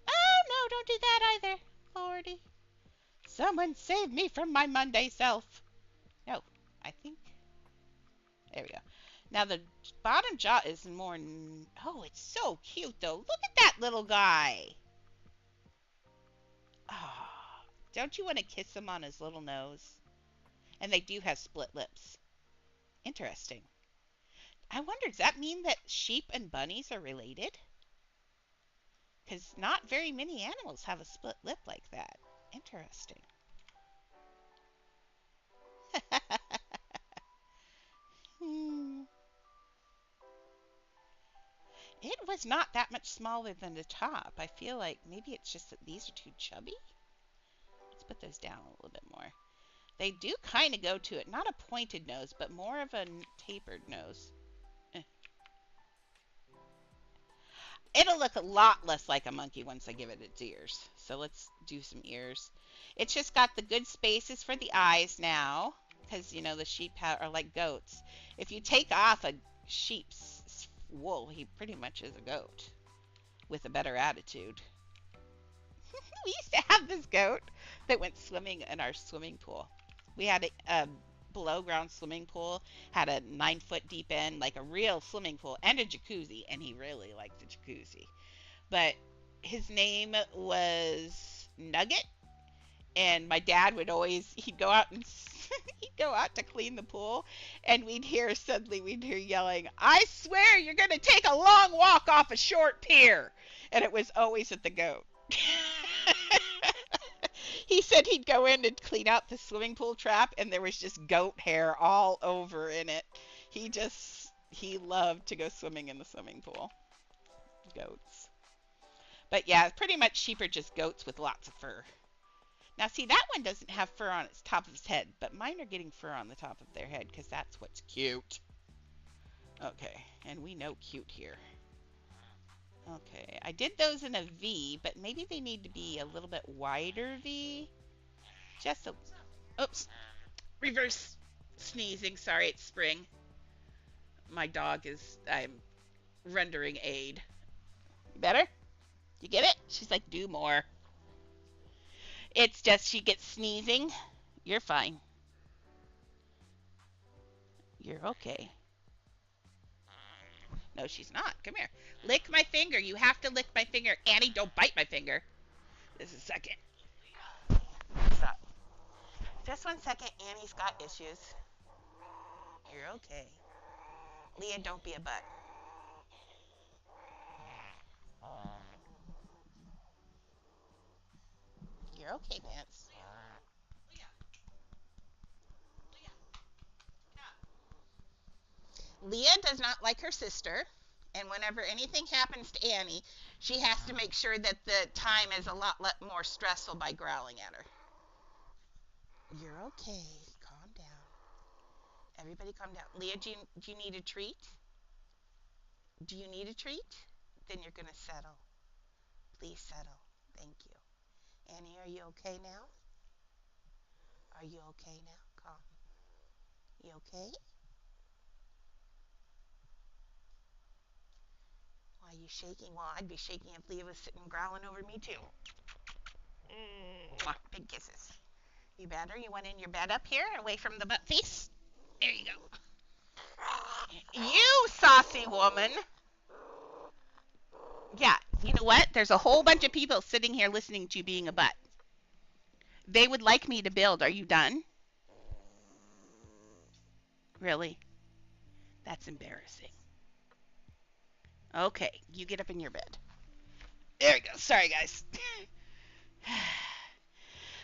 Oh, no, don't do that either. Lordy. Someone save me from my Monday self. No, I think. There we go. Now the bottom jaw is more... Oh, it's so cute, though. Look at that little guy. Oh, don't you want to kiss him on his little nose? And they do have split lips. Interesting. I wonder, does that mean that sheep and bunnies are related? Because not very many animals have a split lip like that. Interesting. It was not that much smaller than the top. I feel like maybe it's just that these are too chubby. Let's put those down a little bit more. They do kind of go to it. Not a pointed nose, but more of a tapered nose. It'll look a lot less like a monkey once I give it its ears. So let's do some ears. It's just got the good spaces for the eyes now. Because, you know, the sheep are like goats. If you take off a sheep's wool, he pretty much is a goat. With a better attitude. We used to have this goat that went swimming in our swimming pool. We had a below ground swimming pool, had a 9-foot deep end, like a real swimming pool, and a jacuzzi, and he really liked the jacuzzi. But his name was Nugget, and my dad would always, he'd go out and he'd go out to clean the pool, and we'd hear yelling, "I swear you're going to take a long walk off a short pier," and it was always at the goat. He said he'd go in and clean out the swimming pool trap, and there was just goat hair all over in it. He loved to go swimming in the swimming pool. Goats. But yeah, pretty much sheep are just goats with lots of fur. Now see, that one doesn't have fur on its top of its head, but mine are getting fur on the top of their head because that's what's cute. Okay, and we know cute here. Okay, I did those in a V, but maybe they need to be a little bit wider V. Just a, oops, reverse sneezing. Sorry, it's spring. My dog is, I'm rendering aid. Better? You get it? She's like, do more. It's just she gets sneezing. You're fine. You're okay. No, she's not. Come here. Lick my finger. You have to lick my finger. Annie, don't bite my finger. This is a second. Stop. Just 1 second. Annie's got issues. You're okay. Leah, don't be a butt. You're okay, Vance. Leah does not like her sister, and whenever anything happens to Annie, she has to make sure that the time is a lot more stressful by growling at her. You're okay. Calm down. Everybody calm down. Leah, do you need a treat? Do you need a treat? Then you're going to settle. Please settle. Thank you. Annie, are you okay now? Are you okay now? Calm. You okay? Why are you shaking? Well, I'd be shaking if Leah was sitting growling over me too. Big kisses. You better? You want in your bed up here, away from the butt face? There you go. You saucy woman. Yeah, you know what? There's a whole bunch of people sitting here listening to you being a butt. They would like me to build. Are you done? Really? That's embarrassing. Okay, you get up in your bed. There we go. Sorry, guys.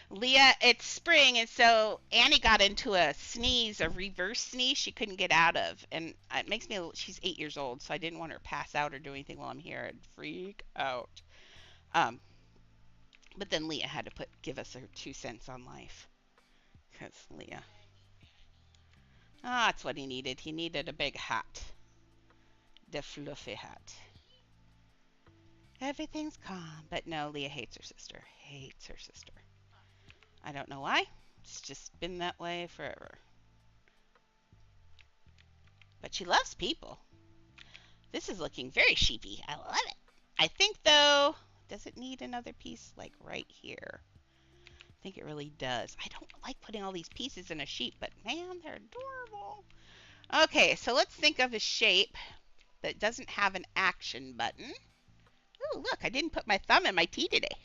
Leah, it's spring, and so Annie got into a sneeze, a reverse sneeze she couldn't get out of. And it makes me, she's 8 years old, so I didn't want her to pass out or do anything while I'm here. I'd freak out. Um, but then Leah had to give us her 2 cents on life. Because Leah. Ah, that's what he needed. He needed a big hat. The fluffy hat. Everything's calm. But no, Leah hates her sister. Hates her sister. I don't know why. It's just been that way forever. But she loves people. This is looking very sheepy. I love it. I think, though, does it need another piece like right here? I think it really does. I don't like putting all these pieces in a sheep, but man, they're adorable. Okay, so let's think of a shape that doesn't have an action button. Ooh, look, I didn't put my thumb in my tea today.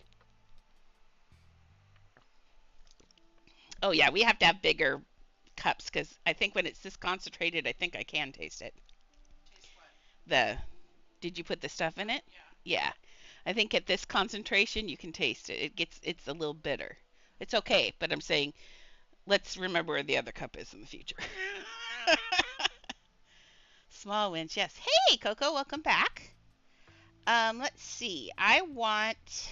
Oh, yeah, we have to have bigger cups because I think when it's this concentrated, I think I can taste it. Taste what? Did you put the stuff in it? Yeah. Yeah. I think at this concentration, you can taste it. It's a little bitter. It's okay, but I'm saying let's remember where the other cup is in the future. Small wins, yes. Hey, Coco, welcome back. Let's see. I want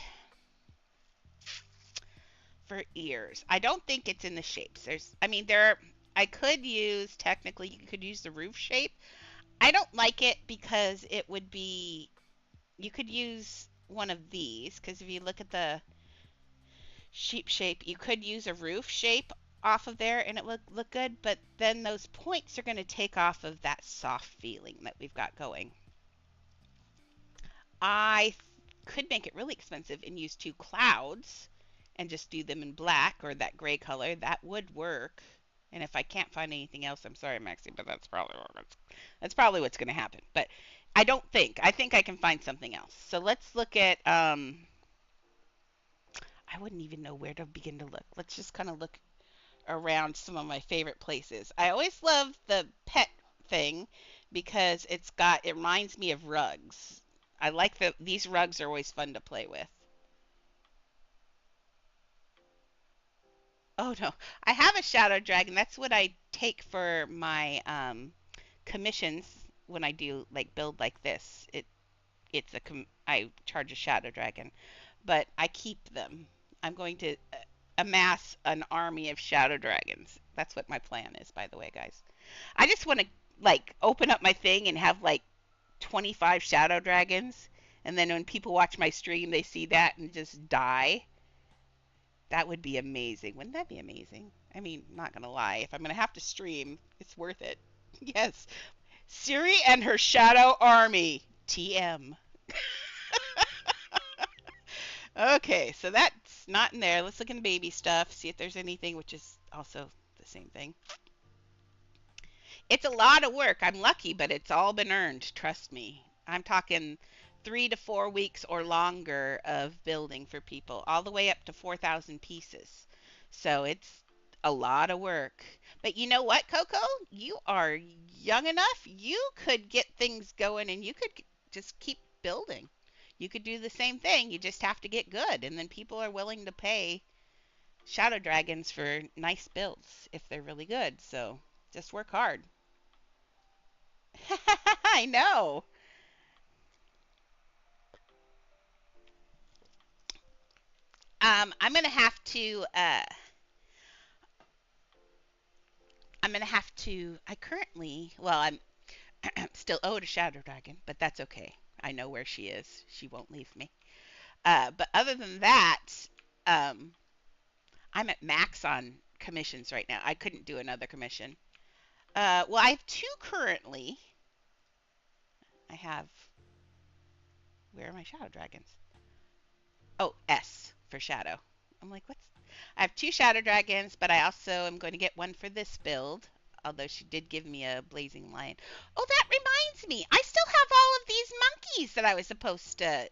for ears. I don't think it's in the shapes. I could use, technically, you could use the roof shape. I don't like it because it would be, you could use one of these, because if you look at the sheep shape, you could use a roof shape off of there and it would look good, but then those points are going to take off of that soft feeling that we've got going. I could make it really expensive and use 2 clouds and just do them in black or that gray color. That would work. And if I can't find anything else, I'm sorry, Maxie, but that's probably what's going to happen. But I think I can find something else. So let's look at I wouldn't even know where to begin to look. Let's just kind of look around some of my favorite places. I always love the pet thing because it reminds me of rugs. I like these rugs are always fun to play with. Oh no, I have a shadow dragon. That's what I take for my commissions when I do like build like this. I charge a shadow dragon, but I keep them. I'm going to amass an army of shadow dragons. That's what my plan is, by the way, guys. I just want to like open up my thing and have like 25 shadow dragons, and then when people watch my stream, they see that and just die. That would be amazing. Wouldn't that be amazing? I mean, not gonna lie, if I'm gonna have to stream, it's worth it. Yes, Siri and her shadow army. TM. Okay, so that's not in there. Let's look in baby stuff, see if there's anything, which is also the same thing. It's a lot of work. I'm lucky, but it's all been earned. Trust me. I'm talking 3 to 4 weeks or longer of building for people, all the way up to 4,000 pieces. So it's a lot of work. But you know what, Coco? You are young enough. You could get things going and you could just keep building. You could do the same thing. You just have to get good. And then people are willing to pay shadow dragons for nice builds if they're really good. So just work hard. I know. I'm gonna have to. I'm gonna have to. I currently. Well, I'm still owed a shadow dragon, but that's okay. I know where she is. She won't leave me. But other than that, um, I'm at max on commissions right now. I couldn't do another commission. Well, I have two currently. I have. Where are my shadow dragons? Oh, S for shadow. I'm like, what's. I have two shadow dragons, but I also am going to get one for this build. Although she did give me a blazing lion. Oh, that reminds me. I still have all of these monkeys that I was supposed to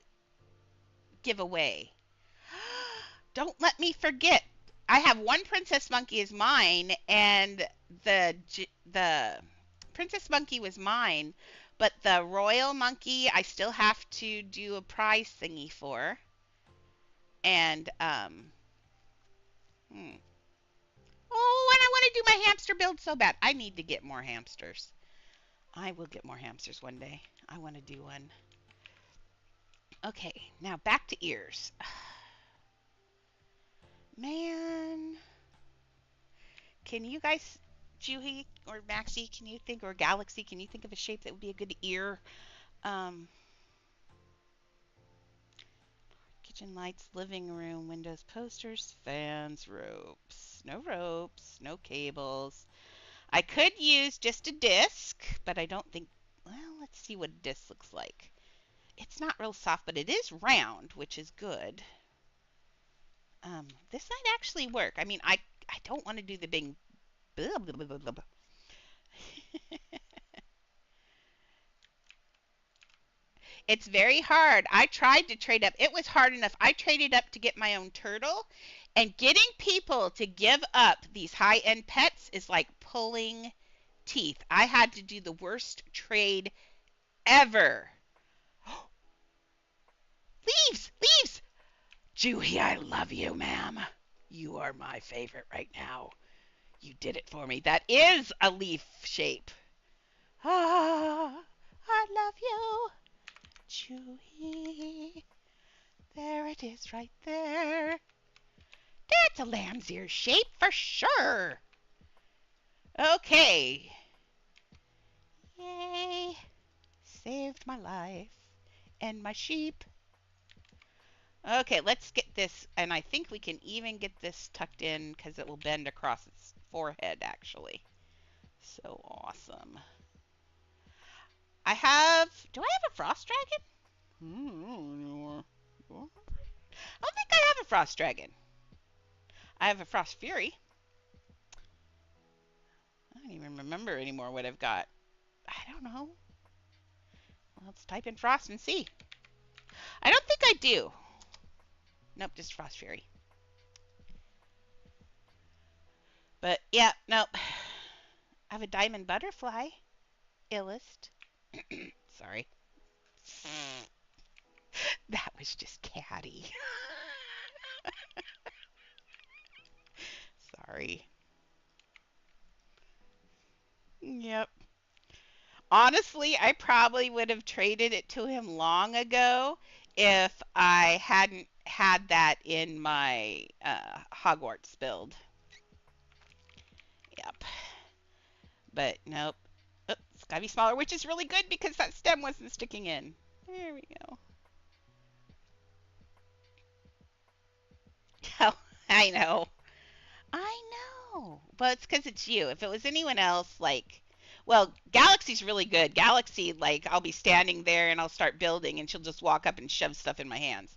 give away. Don't let me forget. I have one princess monkey is mine, and the princess monkey was mine, but the royal monkey I still have to do a prize thingy for. And hmm. Oh, and I want to do my hamster build so bad. I need to get more hamsters. I will get more hamsters one day. I want to do one. Okay, now back to ears. Man, can you guys, Juhi or Maxie, can you think, or Galaxy, can you think of a shape that would be a good ear? Um, Kitchen lights, living room, windows, posters, fans, ropes. No ropes, no cables. I could use just a disc, but I don't think. Well, let's see what a disc looks like. It's not real soft, but it is round, which is good. This might actually work. I mean, I don't want to do the big. Blah, blah, blah, blah, blah. It's very hard. I tried to trade up. It was hard enough. I traded up to get my own turtle, and getting people to give up these high-end pets is like pulling teeth. I had to do the worst trade ever. Leaves, leaves. Juhi, I love you, ma'am. You are my favorite right now. You did it for me. That is a leaf shape. Ah, I love you, Juhi. There it is right there. That's a lamb's ear shape for sure. Okay. Yay. Saved my life and my sheep. Okay, let's get this, and I think we can even get this tucked in because it will bend across its forehead, actually. So awesome. Do I have a frost dragon? I don't think I have a frost dragon. I have a frost fury. I don't even remember anymore what I've got. I don't know. Well, let's type in frost and see. I don't think I do. Nope, just frost fury. But yeah, nope. I have a diamond butterfly. Illust. Sorry. That was just catty. Sorry. Yep. Honestly, I probably would have traded it to him long ago if I hadn't had that in my Hogwarts build. Yep. But nope. Oops, Gotta be smaller, which is really good because that stem wasn't sticking in. There we go. Oh, I know. I know. But it's because it's you. If it was anyone else, like, well, Galaxy's really good. Galaxy, like, I'll be standing there and I'll start building, and she'll just walk up and shove stuff in my hands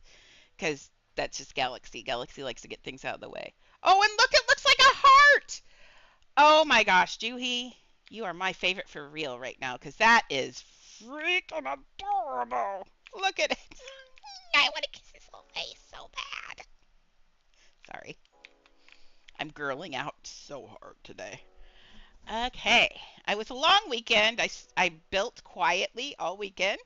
because that's just Galaxy. Galaxy likes to get things out of the way. Oh, and look, it looks like a heart. Oh my gosh, Juhi, you are my favorite for real right now because that is freaking adorable. Look at it. I want to kiss his little face so bad. Sorry. I'm girling out so hard today. Okay. It was a long weekend. I built quietly all weekend.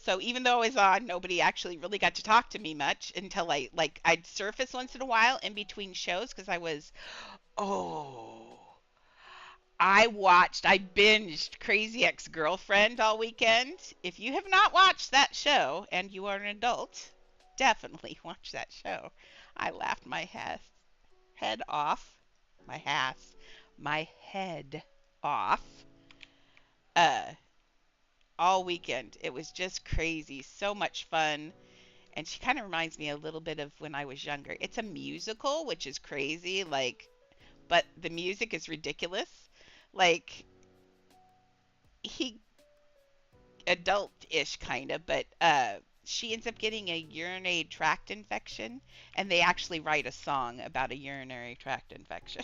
So even though I was on, nobody actually really got to talk to me much until I'd surface once in a while in between shows because oh, I binged Crazy Ex-Girlfriend all weekend. If you have not watched that show and you are an adult, definitely watch that show. I laughed my head off, my ass, my head off, uh, all weekend. It was just crazy, so much fun. And she kind of reminds me a little bit of when I was younger. It's a musical, which is crazy, like, but the music is ridiculous. Like, he adult-ish kind of, but she ends up getting a urinary tract infection, and they actually write a song about a urinary tract infection.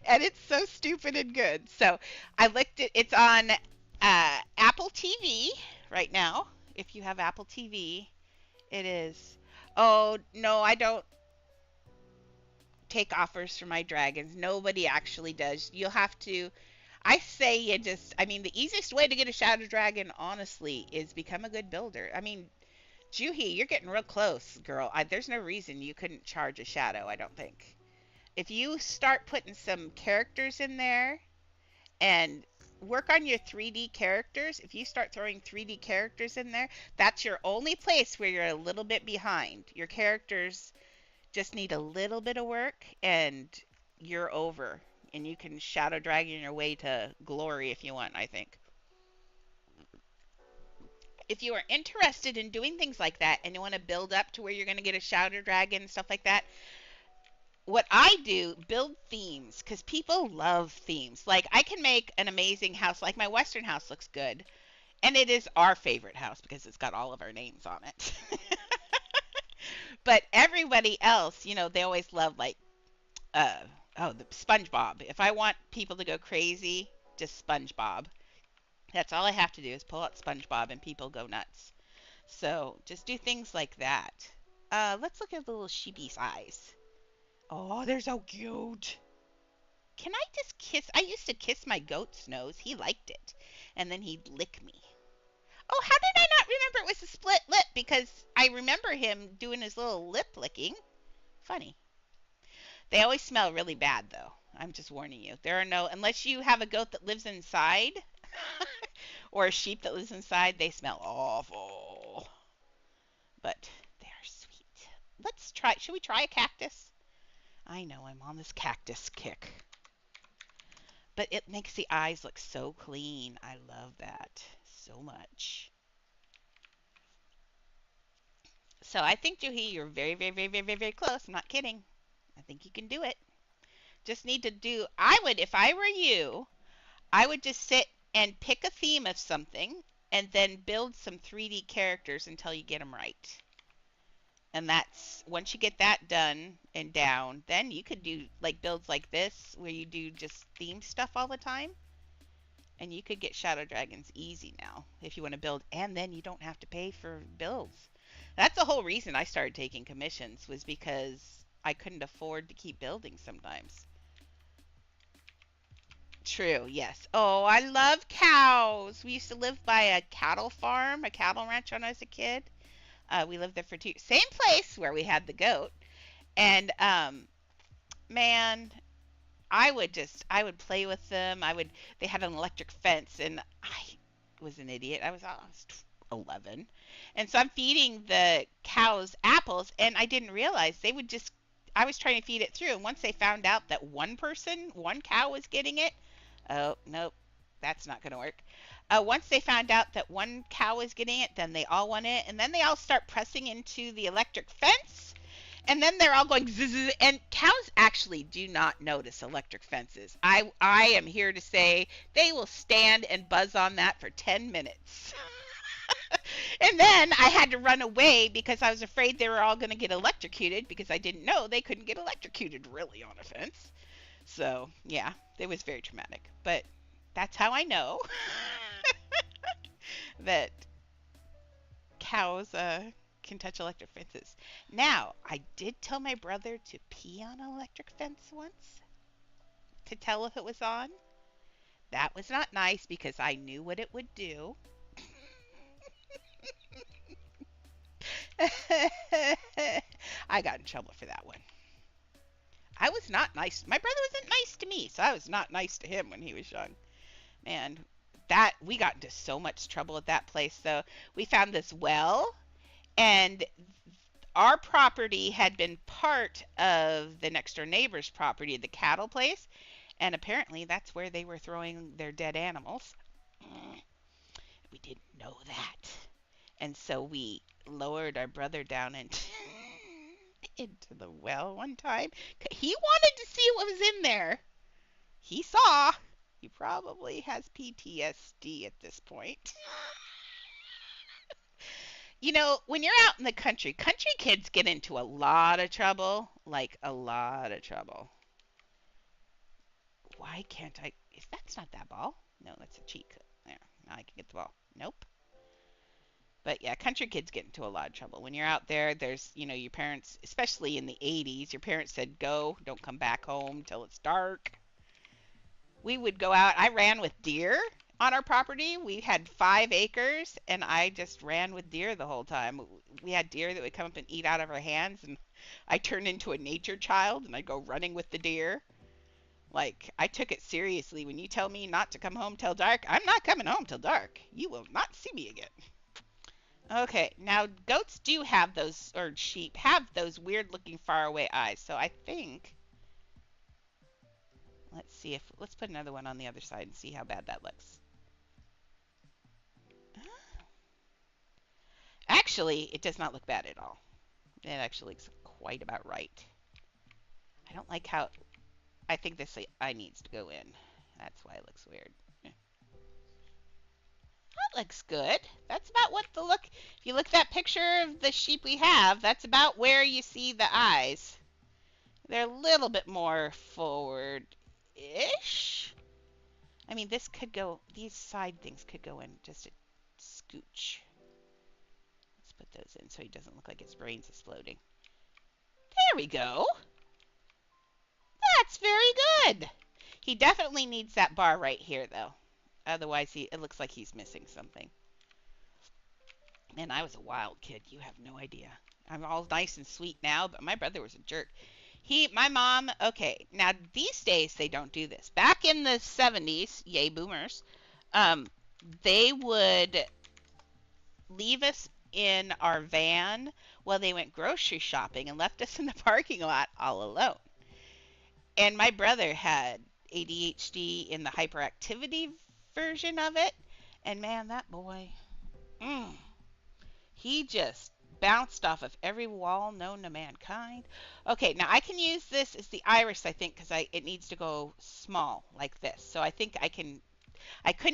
And it's so stupid and good. So I looked at it's on Apple TV right now. If you have Apple TV, it is. Oh no, I don't take offers for my dragons. Nobody actually does. You'll have to. I say you just. I mean, the easiest way to get a shadow dragon, honestly, is become a good builder. I mean, Juhi, you're getting real close, girl. There's no reason you couldn't charge a shadow. I don't think. If you start putting some characters in there and work on your 3D characters, if you start throwing 3D characters in there, that's your only place where you're a little bit behind. Your characters just need a little bit of work and you're over. And you can shadow dragon your way to glory if you want, I think. If you are interested in doing things like that and you want to build up to where you're going to get a shadow dragon and stuff like that, what I do, build themes, because people love themes. Like, I can make an amazing house, like my Western house looks good, and it is our favorite house because it's got all of our names on it. But everybody else, they always love, like, uh, the SpongeBob. If I want people to go crazy, just SpongeBob. That's all I have to do is pull out SpongeBob and people go nuts. So just do things like that. Let's look at the little sheepy's eyes. Oh, they're so cute. Can I just kiss? I used to kiss my goat's nose. He liked it. And then he'd lick me. Oh, how did I not remember it was a split lip? Because I remember him doing his little lip licking. Funny. They always smell really bad, though. I'm just warning you. There are no, unless you have a goat that lives inside or a sheep that lives inside, they smell awful. But they are sweet. Let's try, should we try a cactus? I know I'm on this cactus kick. But it makes the eyes look so clean. I love that so much. So I think, Juhi, you're very, very, very, very, very, very close. I'm not kidding. I think you can do it. Just need to do, I would, if I were you, I would just sit and pick a theme of something and then build some 3D characters until you get them right. And that's, once you get that done and down, then you could do like builds like this where you do just theme stuff all the time. And you could get shadow dragons easy now if you want to build. And then you don't have to pay for builds. That's the whole reason I started taking commissions, was because I couldn't afford to keep building sometimes. True, yes. Oh, I love cows. We used to live by a cattle farm, a cattle ranch when I was a kid. We lived there for 2 years. Same place where we had the goat. And man, I would play with them. They had an electric fence, and I was an idiot. I was 11. And so I'm feeding the cows apples, and I didn't realize they would just I was trying to feed it through, and once they found out that one cow was getting it, oh, nope, that's not going to work. Once they found out that one cow was getting it, then they all want it, and then they all start pressing into the electric fence, and then they're all going zzz, and cows actually do not notice electric fences. I am here to say they will stand and buzz on that for 10 minutes. And then I had to run away because I was afraid they were all going to get electrocuted because I didn't know they couldn't get electrocuted really on a fence. So, yeah, it was very traumatic. But that's how I know that cows can touch electric fences. Now, I did tell my brother to pee on an electric fence once to tell if it was on. That was not nice because I knew what it would do. I got in trouble for that one. I was not nice. My brother wasn't nice to me, so I was not nice to him when he was young. Man, that we got into so much trouble at that place. So we found this well, and our property had been part of the next door neighbor's property, the cattle place, and apparently that's where they were throwing their dead animals. We didn't know that. And so we lowered our brother down into the well one time. He wanted to see what was in there. He saw. He probably has PTSD at this point. You know, when you're out in the country kids get into a lot of trouble. Like a lot of trouble. Why can't I? If that's not that ball. No, that's a cheek. There. Now I can get the ball. Nope. But yeah, country kids get into a lot of trouble. When you're out there, there's, your parents, especially in the 80s, your parents said, go, don't come back home till it's dark. We would go out. I ran with deer on our property. We had 5 acres, and I just ran with deer the whole time. We had deer that would come up and eat out of our hands, and I turned into a nature child, and I'd go running with the deer. Like, I took it seriously. When you tell me not to come home till dark, I'm not coming home till dark. You will not see me again. Okay, now goats do have those, or sheep have those weird looking faraway eyes. So I think, let's put another one on the other side and see how bad that looks. Actually, it does not look bad at all. It actually looks quite about right. I don't like how, I think this eye needs to go in. That's why it looks weird. That looks good. That's about what the look. If you look at that picture of the sheep we have, that's about where you see the eyes. They're a little bit more forward-ish. I mean, these side things could go in just a scooch. Let's put those in so he doesn't look like his brain's exploding. There we go. That's very good. He definitely needs that bar right here, though. Otherwise, it looks like he's missing something. Man, I was a wild kid. You have no idea. I'm all nice and sweet now, but my brother was a jerk. My mom, okay, now these days they don't do this. Back in the 70s, yay boomers, they would leave us in our van while they went grocery shopping and left us in the parking lot all alone. And my brother had ADHD in the hyperactivity version of it. And man, that boy, he just bounced off of every wall known to mankind. Okay, now I can use this as the iris, I think, because it needs to go small like this. So I think I couldn't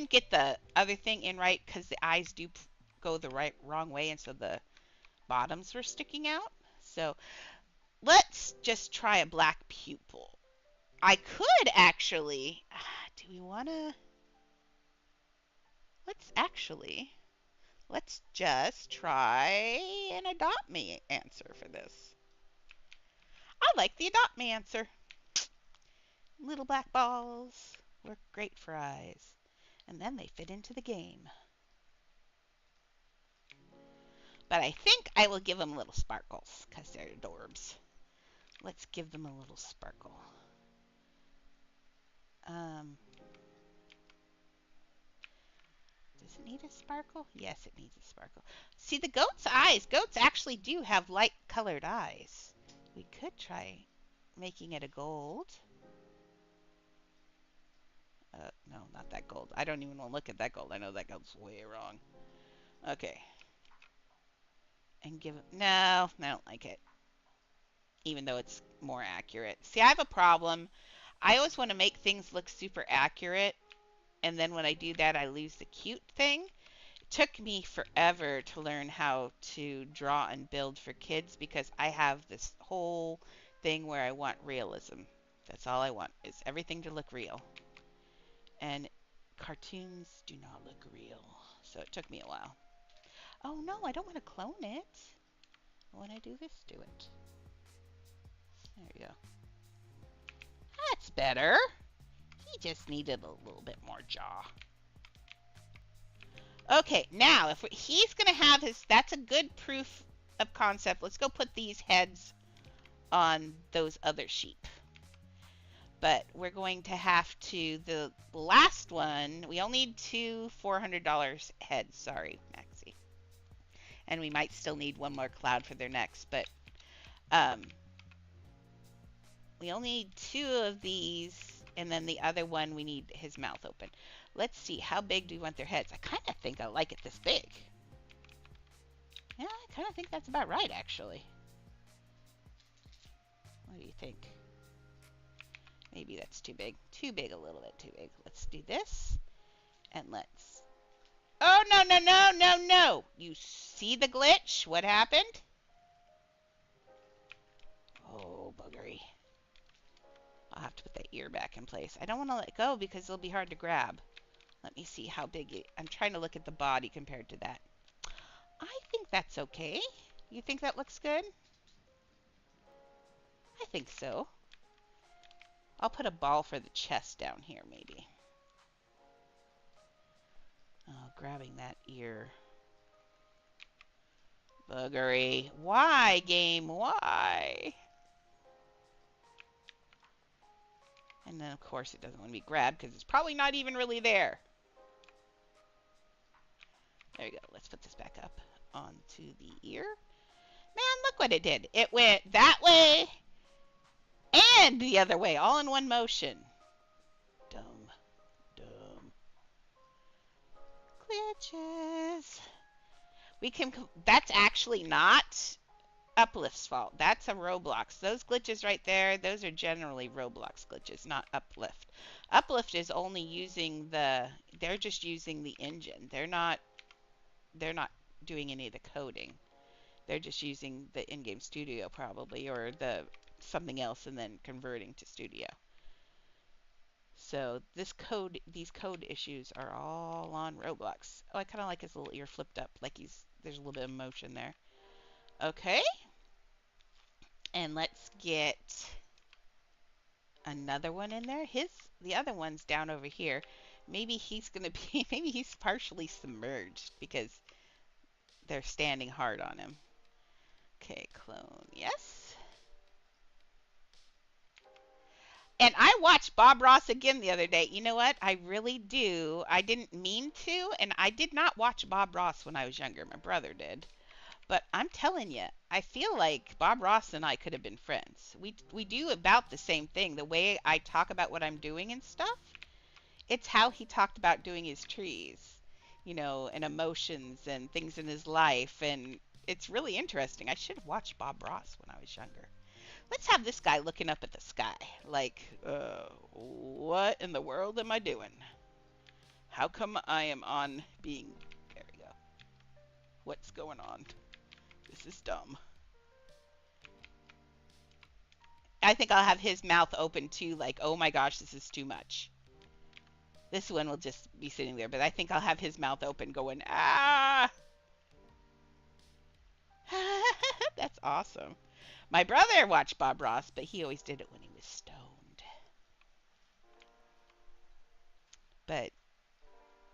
get the other thing in right because the eyes do go the wrong way, and so the bottoms were sticking out. So let's just try a black pupil. I could actually, do we want to, let's just try an Adopt Me answer for this. I like the Adopt Me answer. Little black balls work great for eyes, and then they fit into the game. But I think I will give them little sparkles because they're adorbs. Let's give them a little sparkle. Does it need a sparkle? Yes, it needs a sparkle. See, the goat's eyes. Goats actually do have light colored eyes. We could try making it a gold. No, not that gold. I don't even want to look at that gold. I know that gold's way wrong. Okay. And give it, no, I don't like it. Even though it's more accurate. See, I have a problem. I always want to make things look super accurate. And then when I do that, I lose the cute thing. It took me forever to learn how to draw and build for kids because I have this whole thing where I want realism. That's all I want, is everything to look real. And cartoons do not look real. So it took me a while. Oh no, I don't want to clone it. When I do this, do it. There you go. That's better. He just needed a little bit more jaw. Okay, now if he's going to have his, that's a good proof of concept. Let's go put these heads on those other sheep. But we're going to have to, the last one, we only need two $400 heads. Sorry, Maxie. And we might still need one more cloud for their necks, but we only need two of these, and then the other one we need his mouth open. Let's see, how big do we want their heads? I kind of think I like it this big. Yeah, I kind of think that's about right, actually. What do you think? Maybe that's too big. Too big, a little bit too big. Let's do this, and let's... Oh, no, no, no, no, no! You see the glitch? What happened? Oh, buggery. I'll have to put that ear back in place. I don't want to let go because it'll be hard to grab. Let me see how big it... I'm trying to look at the body compared to that. I think that's okay. You think that looks good? I think so. I'll put a ball for the chest down here, maybe. Oh, grabbing that ear. Buggery. Why, game? Why? And then, of course, it doesn't want to be grabbed because it's probably not even really there. There you go. Let's put this back up onto the ear. Man, look what it did. It went that way and the other way, all in one motion. Dumb. Dumb. Glitches. We can... That's actually not Uplift's fault. That's a Roblox. Those glitches right there, those are generally Roblox glitches, not Uplift. Uplift is only using the... They're just using the engine. They're not doing any of the coding. They're just using the in-game studio probably, or the something else, and then converting to studio. So these code issues are all on Roblox. Oh, I kind of like his little ear flipped up, like there's a little bit of motion there. Okay, and let's get another one in there. The other one's down over here. Maybe he's gonna be, maybe he's partially submerged because they're standing hard on him. Okay, clone, yes. And I watched Bob Ross again the other day. You know what? I really do. I didn't mean to, and I did not watch Bob Ross when I was younger. My brother did. But I'm telling you, I feel like Bob Ross and I could have been friends. We do about the same thing. The way I talk about what I'm doing and stuff, it's how he talked about doing his trees, you know, and emotions and things in his life. And it's really interesting. I should have watched Bob Ross when I was younger. Let's have this guy looking up at the sky. Like, what in the world am I doing? How come I am on being... There we go. What's going on? This is dumb. I think I'll have his mouth open too, like, oh my gosh, this is too much. This one will just be sitting there, but I think I'll have his mouth open going, ah! That's awesome. My brother watched Bob Ross, but he always did it when he was stoned. But,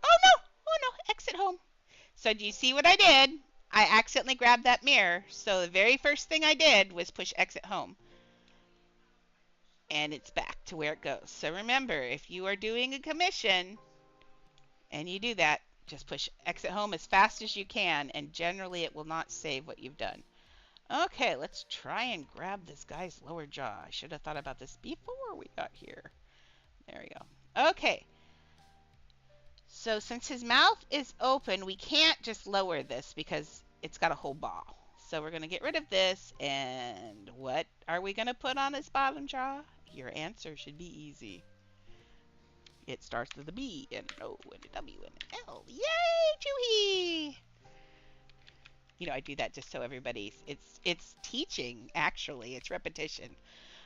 oh no, exit home. So do you see what I did? I accidentally grabbed that mirror. So the very first thing I did was push exit home. And it's back to where it goes. So remember, if you are doing a commission and you do that, just push exit home as fast as you can, and generally it will not save what you've done. Okay, let's try and grab this guy's lower jaw. I should have thought about this before we got here. There we go. Okay, so since his mouth is open, we can't just lower this because it's got a whole ball. So we're going to get rid of this, and what are we going to put on his bottom jaw? Your answer should be easy. It starts with a B and an O and a W and an L. Yay, Chewy! You know, I do that just so everybody's. It's teaching, actually. It's repetition.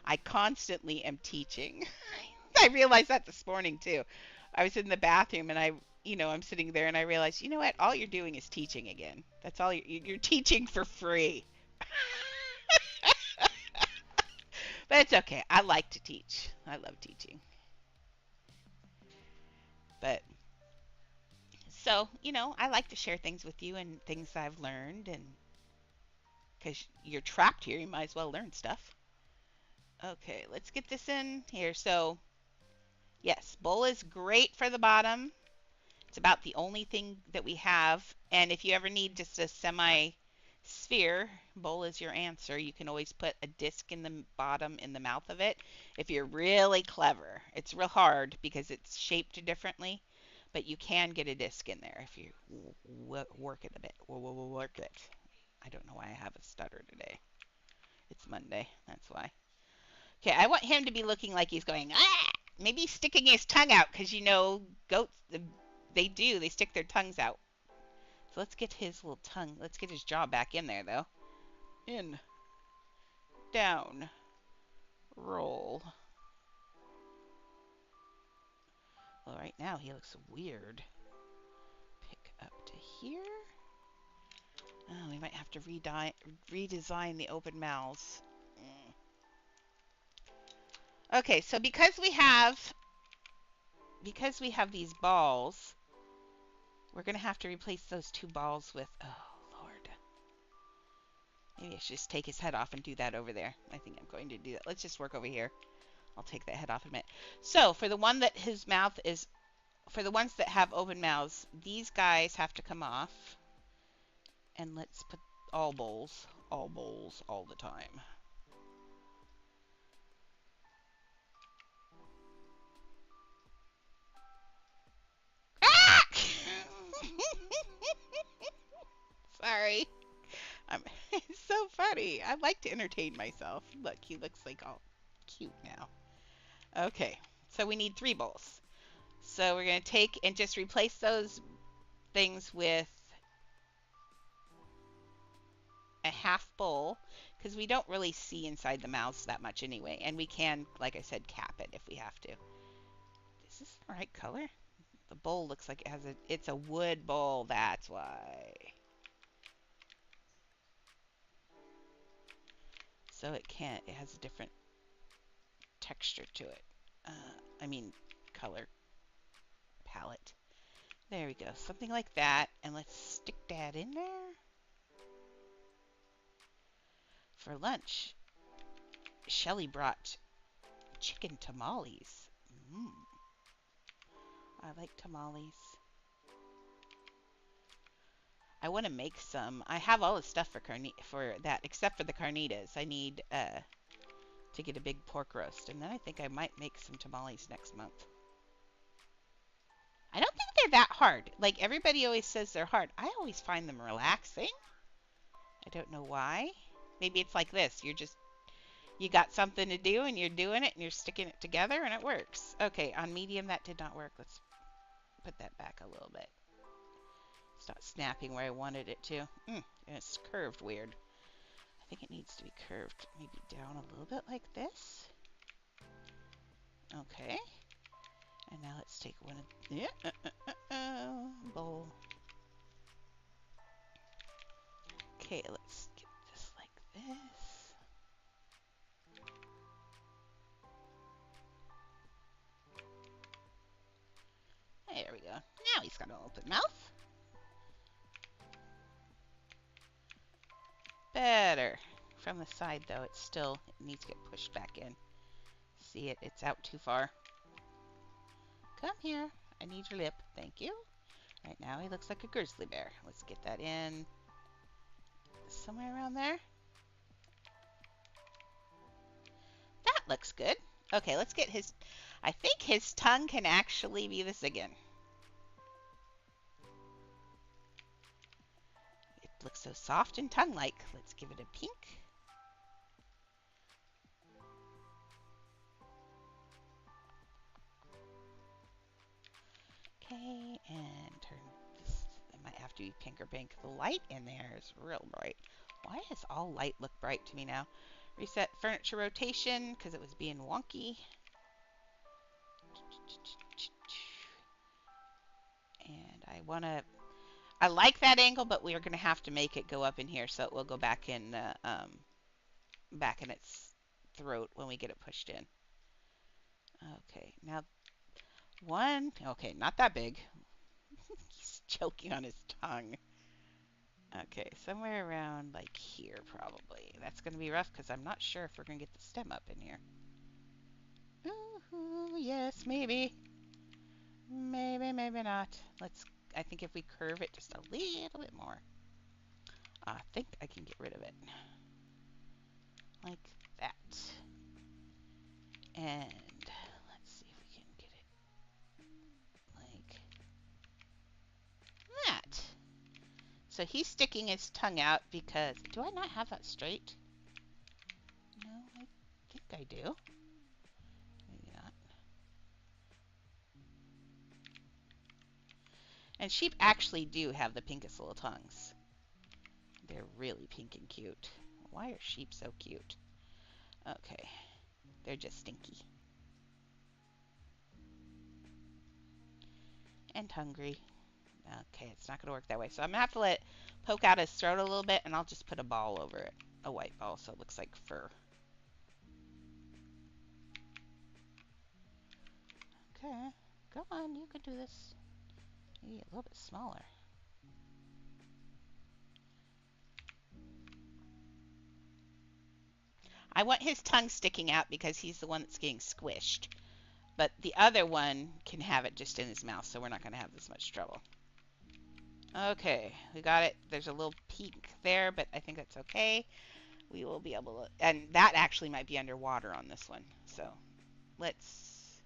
I constantly am teaching. I realized that this morning too. I was in the bathroom and I'm sitting there and I realized, you know what? All you're doing is teaching again. That's all you're teaching for free. But it's okay. I like to teach. I love teaching. But so, I like to share things with you and things I've learned, and because you're trapped here, you might as well learn stuff. Okay, let's get this in here. So, yes, bowl is great for the bottom. It's about the only thing that we have. And if you ever need just a semi-sphere, bowl is your answer. You can always put a disc in the bottom in the mouth of it if you're really clever. It's real hard because it's shaped differently, but you can get a disc in there if you work it a bit. Work it. I don't know why I have a stutter today. It's Monday. That's why. Okay, I want him to be looking like he's going, ah! Maybe sticking his tongue out because goats, they do. They stick their tongues out. So let's get his little tongue. Let's get his jaw back in there, though. In. Down. Roll. Well, right now he looks weird. Pick up to here. Oh, we might have to redesign the open mouths. Okay, so because we have these balls, we're going to have to replace those two balls with, oh, Lord. Maybe I should just take his head off and do that over there. I think I'm going to do that. Let's just work over here. I'll take that head off in a minute. So for the one that his mouth is, for the ones that have open mouths, these guys have to come off. And let's put all bowls all the time. Ah! Sorry. It's so funny. I like to entertain myself. Look, he looks like all cute now. Okay, so we need 3 bowls. So we're going to take and just replace those things with a half bowl because we don't really see inside the mouths that much anyway. And we can, like I said, cap it if we have to. Is this the right color? The bowl looks like it's a wood bowl. That's why. So it has a different texture to it. I mean, color palette. There we go. Something like that. And let's stick that in there. For lunch, Shelly brought chicken tamales. I like tamales. I want to make some. I have all the stuff for that, except for the carnitas. I need to get a big pork roast, and then I think I might make some tamales next month. I don't think they're that hard. Like everybody always says they're hard. I always find them relaxing. I don't know why. Maybe it's like this. You got something to do and you're doing it and you're sticking it together and it works. Okay, on medium that did not work. Let's put that back a little bit. It's not snapping where I wanted it to. And it's curved weird. I think it needs to be curved maybe down a little bit like this. Okay. And now let's take one of bowl. Okay, let's get this like this. There we go. Now he's got an open mouth. Better. From the side though, it needs to get pushed back in. See it? It's out too far. Come here. I need your lip. Thank you. Right now he looks like a grizzly bear. Let's get that in somewhere around there. That looks good. Okay, let's get his, I think his tongue can actually be this again. It looks so soft and tongue-like. Let's give it a pink. Okay, and turn this, it might have to be pink or pink. The light in there is real bright. Why does all light look bright to me now? Reset furniture rotation because it was being wonky. And I like that angle, but we are going to have to make it go up in here so it will go back in back in its throat when we get it pushed in. Okay, now one, okay, not that big. He's choking on his tongue. Okay, somewhere around like here probably. That's going to be rough because I'm not sure if we're going to get the stem up in here. Ooh, yes, maybe. Maybe, maybe not. I think if we curve it just a little bit more, I think I can get rid of it. Like that. And let's see if we can get it like that. So he's sticking his tongue out because, do I not have that straight? No, I think I do. Maybe not. And sheep actually do have the pinkest little tongues. They're really pink and cute. Why are sheep so cute? Okay, they're just stinky. And hungry. Okay, it's not going to work that way. So I'm going to have to let it poke out his throat a little bit, and I'll just put a ball over it. A white ball, so it looks like fur. Okay, go on, you can do this. Maybe a little bit smaller. I want his tongue sticking out because he's the one that's getting squished. But the other one can have it just in his mouth, so we're not going to have this much trouble. Okay, we got it. There's a little peak there, but I think that's okay. We will be able to, and that actually might be underwater on this one. So let's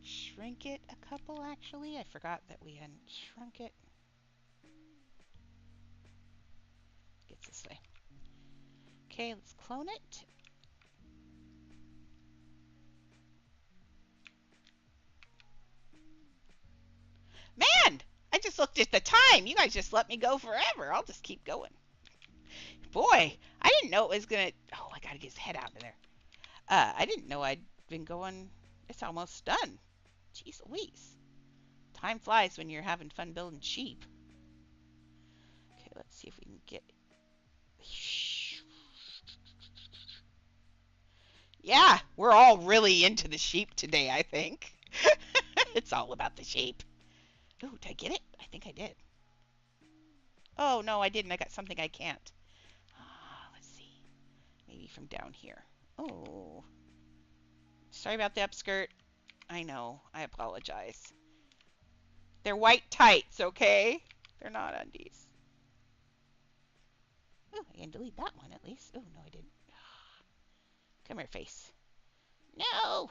shrink it a couple, actually. I forgot that we hadn't shrunk it. Gets this way. Okay, let's clone it. Man, I just looked at the time. You guys just let me go forever. I'll just keep going. Boy, I didn't know it was going to... Oh, I got to get his head out of there. I didn't know I'd been going... It's almost done. Jeez Louise. Time flies when you're having fun building sheep. Okay, let's see if we can get... Yeah, we're all really into the sheep today, I think. It's all about the sheep. Ooh, did I get it? I think I did. Oh, no, I didn't. I got something I can't. Let's see. Maybe from down here. Oh. Sorry about the upskirt. I know. I apologize. They're white tights, okay? They're not undies. Ooh, I can delete that one at least. Oh, no, I didn't. Come here, face. No!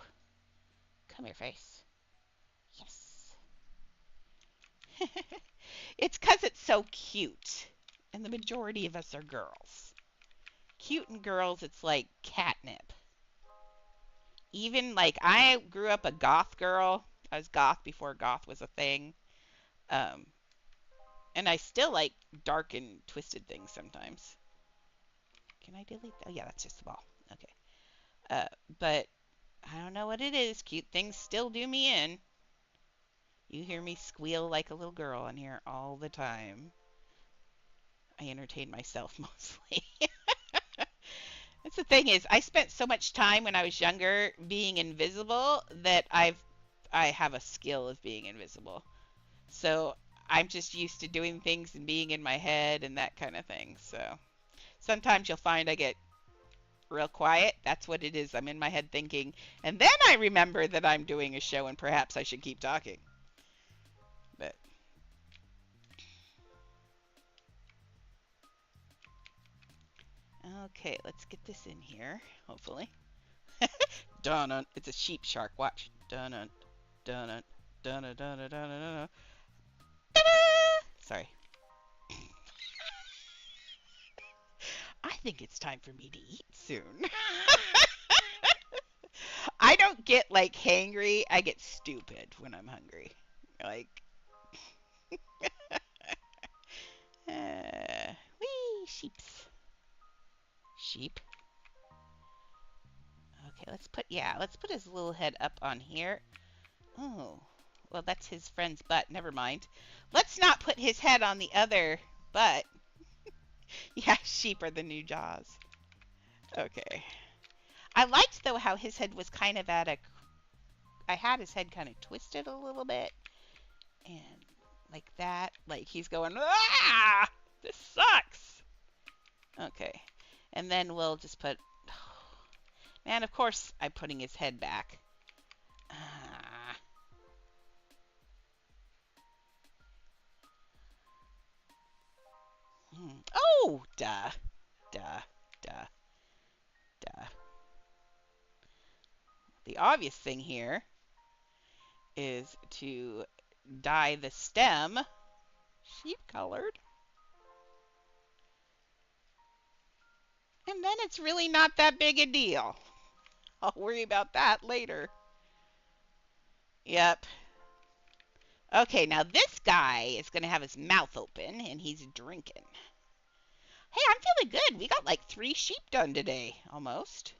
Come here, face. Yes. It's because it's so cute. And the majority of us are girls. Cute and girls, it's like catnip. Even like I grew up a goth girl. I was goth before goth was a thing. Um, and I still like dark and twisted things sometimes. Can I delete that? Oh, yeah, that's just the ball. Okay. But I don't know what it is. Cute things still do me in. You hear me squeal like a little girl in here all the time. I entertain myself mostly. That's the thing is, I spent so much time when I was younger being invisible that I have a skill of being invisible. So I'm just used to doing things and being in my head and that kind of thing. So sometimes you'll find I get real quiet. That's what it is. I'm in my head thinking, and then I remember that I'm doing a show and perhaps I should keep talking. But okay, let's get this in here, hopefully. Dun dun. It's a sheep shark. Watch. Dun dun dun dun dun dun dun dun dun dun. Sorry. I think it's time for me to eat soon. I don't get like hangry. I get stupid when I'm hungry. Like, wee sheeps. Sheep. Okay, let's put his little head up on here. Oh, well, that's his friend's butt. Never mind. Let's not put his head on the other butt. Yeah, sheep are the new Jaws. Okay. I liked, though, how his head was kind of I had his head kind of twisted a little bit. And like that. Like he's going, ah! This sucks! Okay. And then we'll just put... Man, of course I'm putting his head back. Ah. Oh! Duh. Duh. Duh. Duh. The obvious thing here is to dye the stem sheep colored. And then it's really not that big a deal. I'll worry about that later. Yep. Okay, now this guy is going to have his mouth open and he's drinking. Hey, I'm feeling good. We got like 3 sheep done today, almost.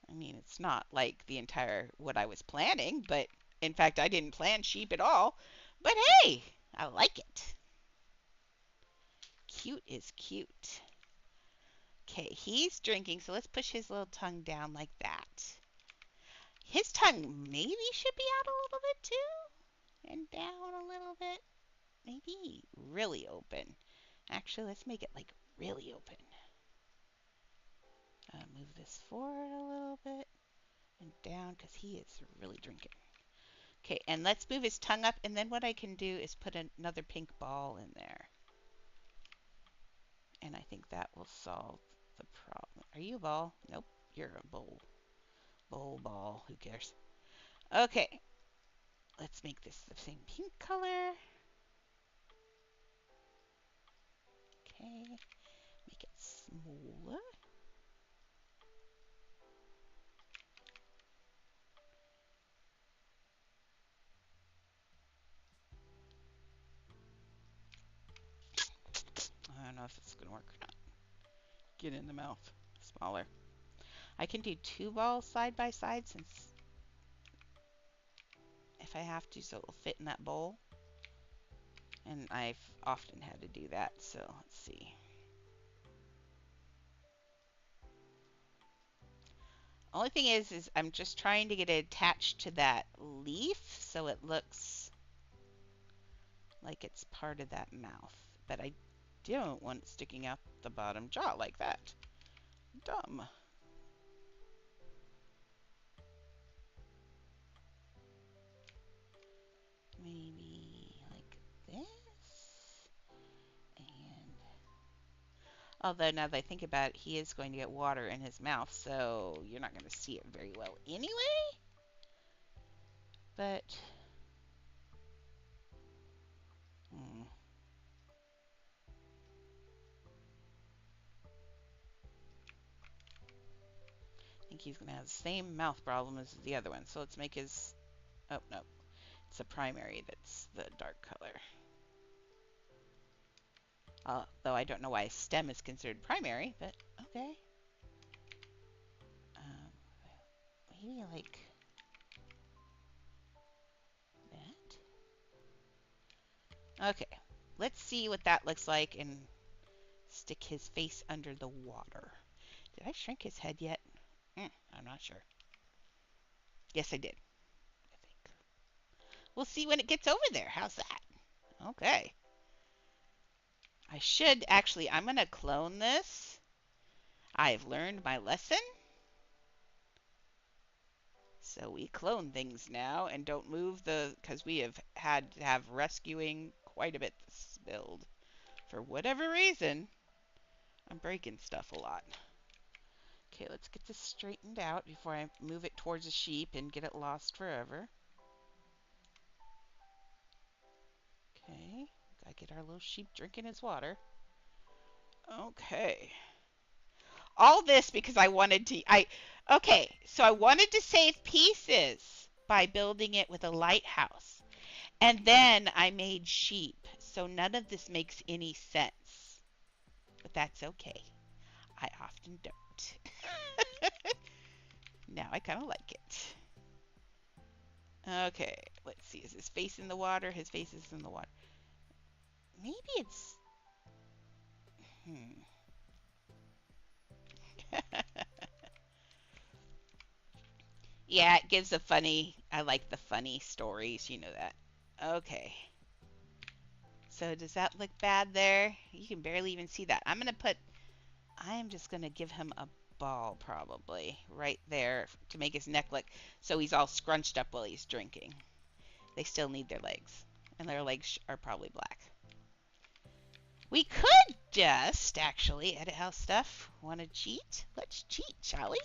I mean, it's not like the entire what I was planning, but in fact, I didn't plan sheep at all. But hey, I like it. Cute is cute. Okay, he's drinking, so let's push his little tongue down like that. His tongue maybe should be out a little bit too, and down a little bit. Maybe really open. Actually, let's make it like really open. Move this forward a little bit and down because he is really drinking. Okay, and let's move his tongue up, and then what I can do is put another pink ball in there. And I think that will solve the problem. Are you a ball? Nope, you're a bowl. Bowl ball, who cares? Okay, let's make this the same pink color. Okay, make it smaller. I don't know if it's gonna work or not. Get in the mouth. Smaller. I can do 2 balls side by side since if I have to, so it'll fit in that bowl. And I've often had to do that, so let's see. Only thing is I'm just trying to get it attached to that leaf so it looks like it's part of that mouth. But I don't want it sticking out the bottom jaw like that. Dumb. Maybe like this. And although now that I think about it, he is going to get water in his mouth, so you're not going to see it very well anyway. But I think he's going to have the same mouth problem as the other one. So let's make his... Oh, no. It's the primary that's the dark color. Though I don't know why stem is considered primary, but okay. Maybe like that. Okay, let's see what that looks like and stick his face under the water. Did I shrink his head yet? I'm not sure. Yes, I did. I think. We'll see when it gets over there. How's that? Okay. I should actually, I'm going to clone this. I've learned my lesson. So we clone things now and don't move because we have had to have rescuing quite a bit this build. For whatever reason, I'm breaking stuff a lot. Okay, let's get this straightened out before I move it towards the sheep and get it lost forever. Okay, gotta get our little sheep drinking his water. Okay. All this because I wanted to, okay, so I wanted to save pieces by building it with a lighthouse. And then I made sheep, so none of this makes any sense. But that's okay. I often don't. Now I kind of like it. Okay, let's see. Is his face in the water? His face is in the water. Maybe it's... Hmm. Yeah, it gives a funny... I like the funny stories, you know that. Okay. So does that look bad there? You can barely even see that. I am just going to give him a ball probably right there to make his neck look so he's all scrunched up while he's drinking. They still need their legs, and their legs are probably black. We could just actually edit house stuff. Want to cheat? Let's cheat, shall we?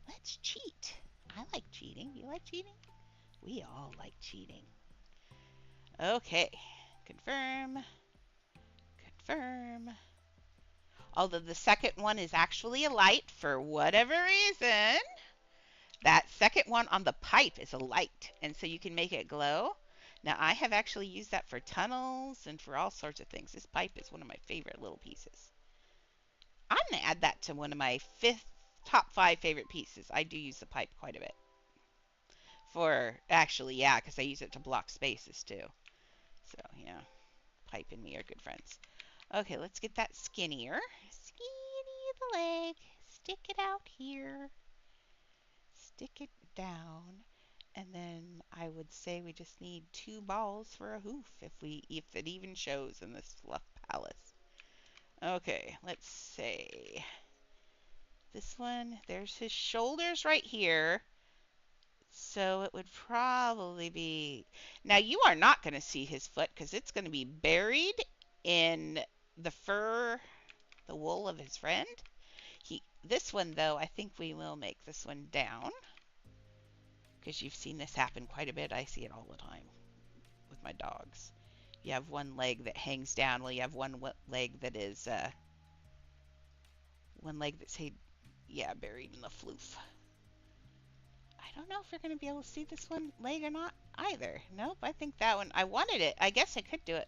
Let's cheat. I like cheating. You like cheating? We all like cheating. Okay. Confirm. Confirm. Although the second one is actually a light for whatever reason. That second one on the pipe is a light, and so you can make it glow. Now, I have actually used that for tunnels and for all sorts of things. This pipe is one of my favorite little pieces. I'm going to add that to one of my top 5 favorite pieces. I do use the pipe quite a bit. Actually, yeah, because I use it to block spaces too. So, yeah, pipe and me are good friends. Okay, let's get that skinnier. Skinny the leg. Stick it out here. Stick it down. And then I would say we just need 2 balls for a hoof if it even shows in this fluff palace. Okay, let's say this one, there's his shoulders right here. So it would probably be, now you are not going to see his foot because it's going to be buried in the fur, the wool of his friend. This one though, I think we will make this one down because you've seen this happen quite a bit. I see it all the time with my dogs. You have one leg that hangs down. Well, you have one leg that is buried in the floof. I don't know if you're going to be able to see this one leg or not either. Nope, I think that one, I wanted it. I guess I could do it.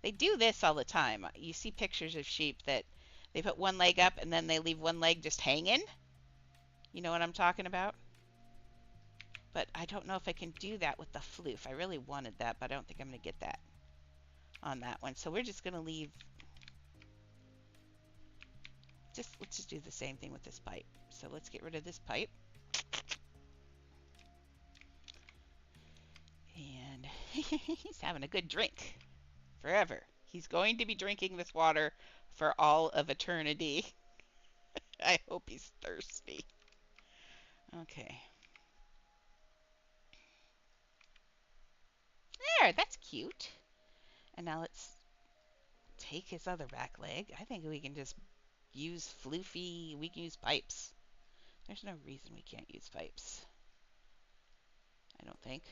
They do this all the time. You see pictures of sheep that they put one leg up and then they leave one leg just hanging. You know what I'm talking about? But I don't know if I can do that with the floof. I really wanted that, but I don't think I'm going to get that on that one. So we're just going to leave... let's just do the same thing with this pipe. So let's get rid of this pipe. And he's having a good drink forever. He's going to be drinking this water for all of eternity. I hope he's thirsty. Okay. There, that's cute. And now let's take his other back leg. I think we can just use we can use pipes. There's no reason we can't use pipes. I don't think.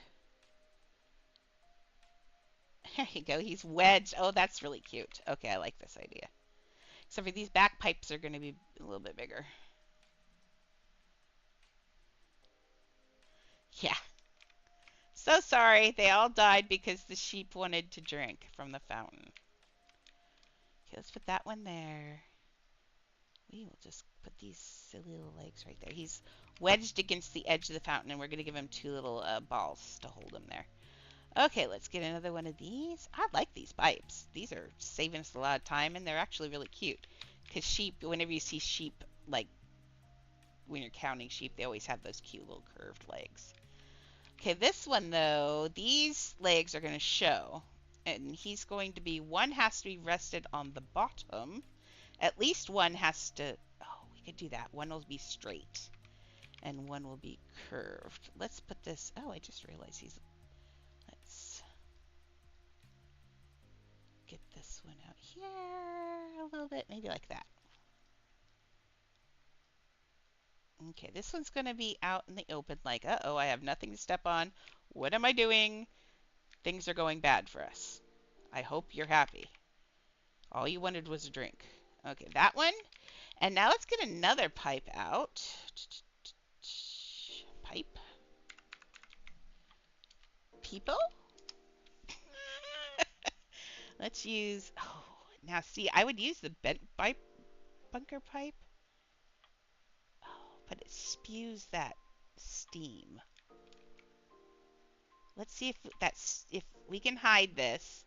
There you go. He's wedged. Oh, that's really cute. Okay, I like this idea. Except for these back pipes are going to be a little bit bigger. Yeah. So sorry. They all died because the sheep wanted to drink from the fountain. Okay, let's put that one there. We will just put these silly little legs right there. He's wedged against the edge of the fountain, and we're going to give him 2 little balls to hold him there. Okay, let's get another one of these. I like these pipes. These are saving us a lot of time, and they're actually really cute. Because sheep, whenever you see sheep, like when you're counting sheep, they always have those cute little curved legs. Okay, this one though, these legs are going to show. And he's going to be, one has to be rested on the bottom. At least one has to, oh, we could do that. One will be straight. And one will be curved. Let's put this, oh, I just realized let's get this one out here a little bit, maybe like that. Okay, this one's going to be out in the open like, uh-oh, I have nothing to step on. What am I doing? Things are going bad for us. I hope you're happy. All you wanted was a drink. Okay, that one. And now let's get another pipe out. Pipe. People? Let's use, oh, now see, I would use the bent pipe, bunker pipe. Oh, but it spews that steam. Let's see if we can hide this.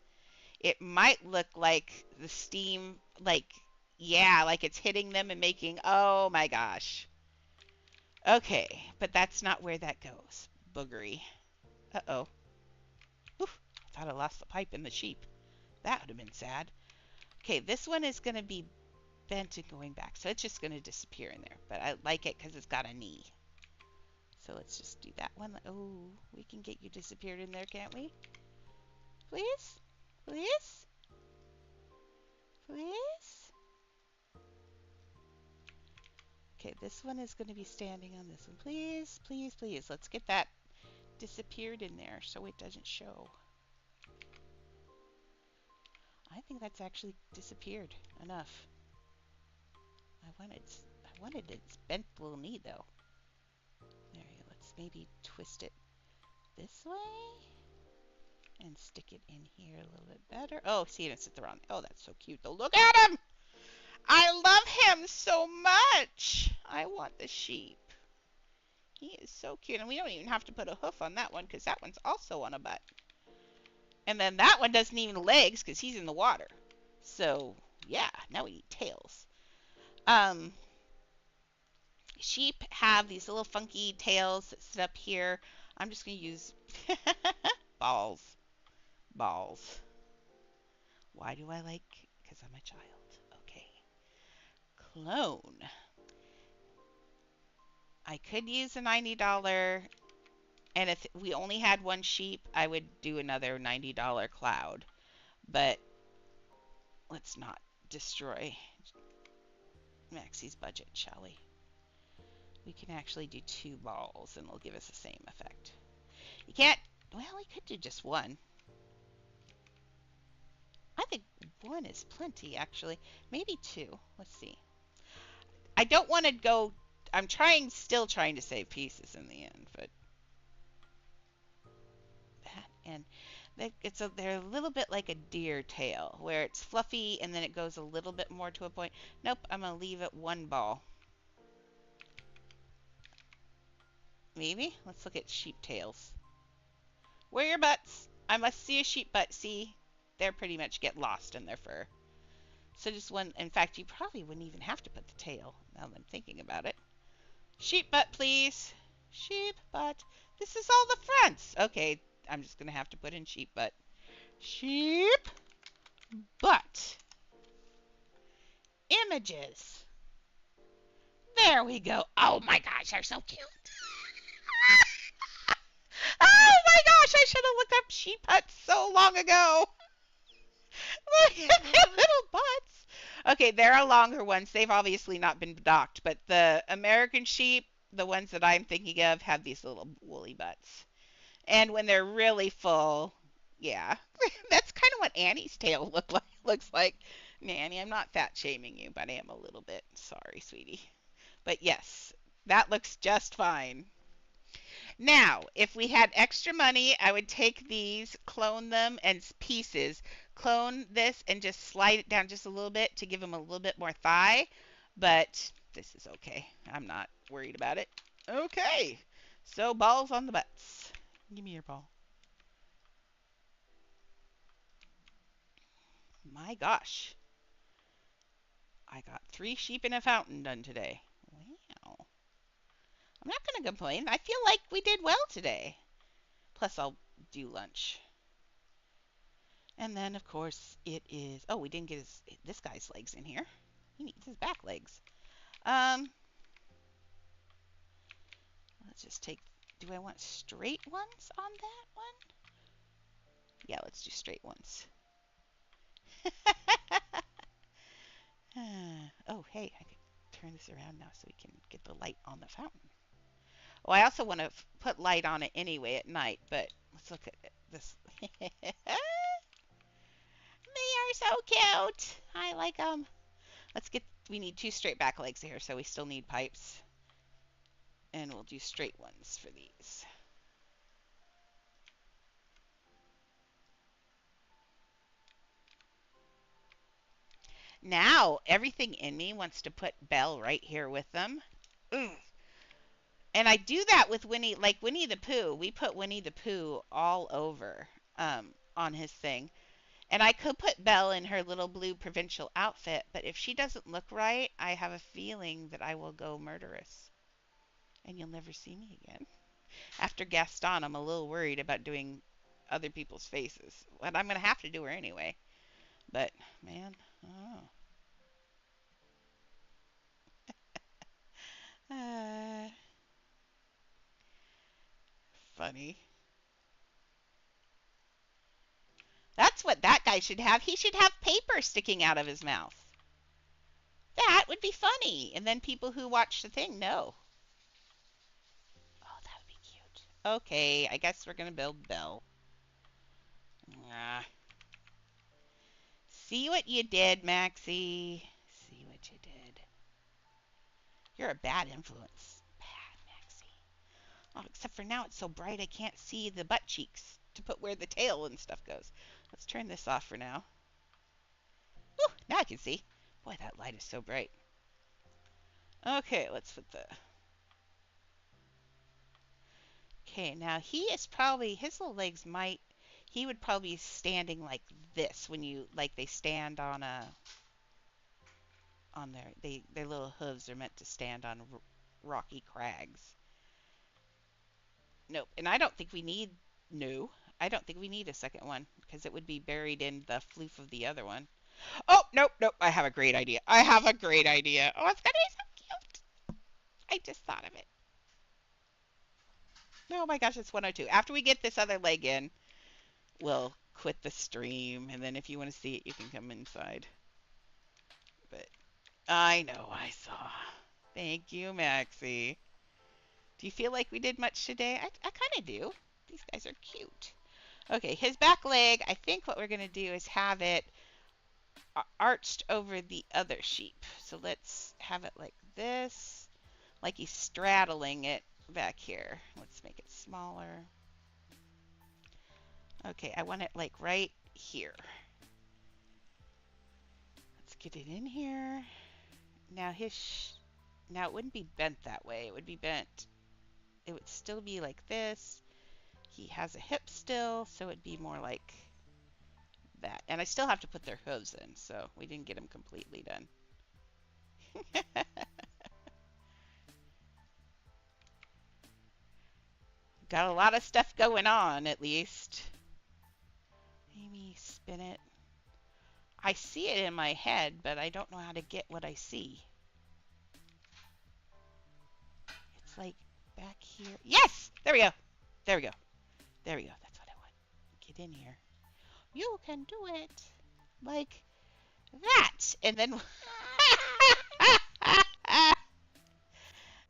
It might look like the steam, like, yeah, like it's hitting them and making, oh my gosh. Okay, but that's not where that goes. Boogery. Uh-oh. Oof, I thought I lost the pipe and the sheep. That would have been sad. Okay, this one is going to be bent and going back, so it's just going to disappear in there. But I like it because it's got a knee. So let's just do that one. Oh, we can get you disappeared in there, can't we? Please? Please? Please? Okay, this one is going to be standing on this one. Please, please, please. Let's get that disappeared in there so it doesn't show. I think that's actually disappeared enough. I wanted its bent little knee though. There you go. Let's maybe twist it this way and stick it in here a little bit better. Oh, see, it's at the wrong. Oh, that's so cute though. Look at him! I love him so much. I want the sheep. He is so cute, and we don't even have to put a hoof on that one because that one's also on a butt. And then that one doesn't even legs because he's in the water. So yeah, now we need tails. Sheep have these little funky tails that sit up here. I'm just going to use balls. Balls. Why do I like? Because I'm a child. Okay. Clone. I could use a $90, and if we only had one sheep, I would do another $90 cloud. But let's not destroy Maxie's budget, shall we? We can actually do 2 balls, and it'll give us the same effect. You can't, well, we could do just one. I think one is plenty, actually. Maybe 2. Let's see. I don't want to go, I'm still trying to save pieces in the end, but that, and they're a little bit like a deer tail, where it's fluffy and then it goes a little bit more to a point. Nope, I'm going to leave it 1 ball. Maybe? Let's look at sheep tails. Where are your butts? I must see a sheep butt. See? They pretty much get lost in their fur. So just one. In fact, you probably wouldn't even have to put the tail, now that I'm thinking about it. Sheep butt, please. Sheep butt. This is all the fronts. Okay, I'm just going to have to put in sheep butt. Sheep butt. Images. There we go. Oh my gosh, they're so cute. Oh my gosh, I should have looked up sheep butts so long ago. Look at their little butts. Okay, there are longer ones. They've obviously not been docked, but the American sheep, the ones that I'm thinking of, have these little woolly butts. And when they're really full, yeah, that's kind of what Annie's tail looks like. Annie, I'm not fat shaming you, but I am a little bit. Sorry, sweetie. But yes, that looks just fine. Now, if we had extra money, I would take these, clone them in pieces, clone this, and just slide it down just a little bit to give them a little bit more thigh. But this is okay. I'm not worried about it. Okay. So balls on the butts. Give me your ball. My gosh. I got 3 sheep in a fountain done today. Wow. I'm not going to complain. I feel like we did well today. Plus, I'll do lunch. And then, of course, it is... Oh, we didn't get this guy's legs in here. He needs his back legs. Let's just take... Do I want straight ones on that one? Yeah, let's do straight ones. Oh, hey, I could turn this around now so we can get the light on the fountain. Oh, I also want to put light on it anyway at night, but let's look at this. They are so cute. I like them. Let's get, we need two straight back legs here, so we still need pipes. And we'll do straight ones for these. Now, everything in me wants to put Belle right here with them. Ugh. And I do that with Winnie, like Winnie the Pooh. We put Winnie the Pooh all over on his thing. And I could put Belle in her little blue provincial outfit, but if she doesn't look right, I have a feeling that I will go murderous. And you'll never see me again. After Gaston, I'm a little worried about doing other people's faces. But I'm going to have to do her anyway. But, man, oh. Uh, funny. That's what that guy should have. He should have paper sticking out of his mouth. That would be funny. And then people who watch the thing know. Oh, that would be cute. Okay, I guess we're going to build Belle. Ah. See what you did, Maxie. See what you did. You're a bad influence. Bad, Maxie. Oh, except for now it's so bright I can't see the butt cheeks to put where the tail and stuff goes. Let's turn this off for now. Whew, now I can see. Boy, that light is so bright. Okay, let's put the... Okay, now he is probably... His little legs might... He would probably be standing like this when you... Like they stand on a... On their little hooves are meant to stand on rocky crags. Nope, and I don't think we need... No, I don't think we need a second one because it would be buried in the floof of the other one. Oh, nope, nope. I have a great idea. I have a great idea. Oh, it's going to be so cute. I just thought of it. Oh my gosh, it's 102. After we get this other leg in, we'll quit the stream. And then if you want to see it, you can come inside. But I know I saw. Thank you, Maxie. Do you feel like we did much today? I kind of do. These guys are cute. Okay, his back leg, I think what we're going to do is have it arched over the other sheep. So let's have it like this, like he's straddling it back here. Let's make it smaller. Okay, I want it like right here. Let's get it in here. Now now it wouldn't be bent that way. It would be bent. It would still be like this. He has a hip still, so it'd be more like that. And I still have to put their hooves in, so we didn't get them completely done. Got a lot of stuff going on, at least. Maybe spin it. I see it in my head, but I don't know how to get what I see. It's like back here. Yes! There we go. There we go. There we go. That's what I want. Get in here. You can do it. Like that. And then...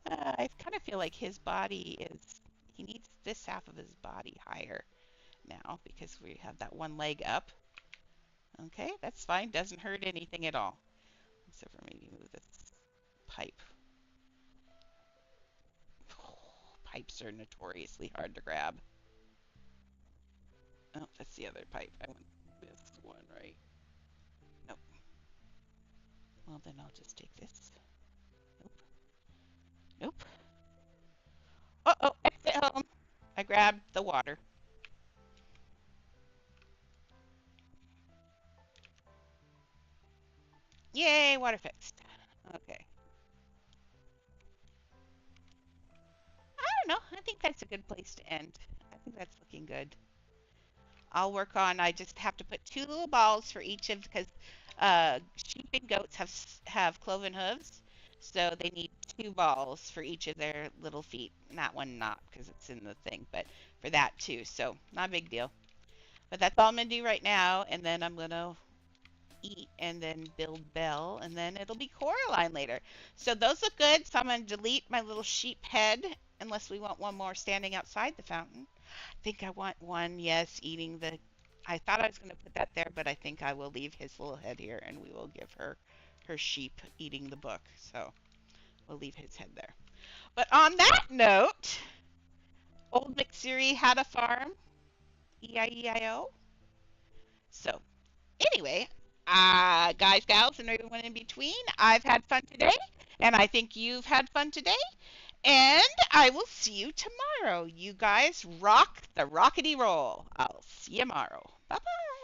I kind of feel like his body is... He needs this half of his body higher now because we have that one leg up. Okay, that's fine. Doesn't hurt anything at all. Except for maybe move this pipe. Oh, pipes are notoriously hard to grab. Oh, that's the other pipe. I want this one, right? Nope. Well, then I'll just take this. Nope. Nope. Uh-oh, exit home. I grabbed the water. Yay, water fixed. Okay. I don't know. I think that's a good place to end. I think that's looking good. I'll work on, I just have to put two little balls for each of, because sheep and goats have cloven hooves, so they need two balls for each of their little feet. And that one not, because it's in the thing, but for that too, so not a big deal. But that's all I'm going to do right now, and then I'm going to eat and then build Belle, and then it'll be Coraline later. So those look good. So I'm going to delete my little sheep head unless we want one more standing outside the fountain. I think I want one, yes, eating the. I thought I was going to put that there, but I think I will leave his little head here and we will give her sheep eating the book. So we'll leave his head there. But on that note, old McSiri had a farm, E-I-E-I-O. So anyway, guys, gals, and everyone in between, I've had fun today, and I think you've had fun today. And I will see you tomorrow. You guys rock the rockety roll. I'll see you tomorrow. Bye bye.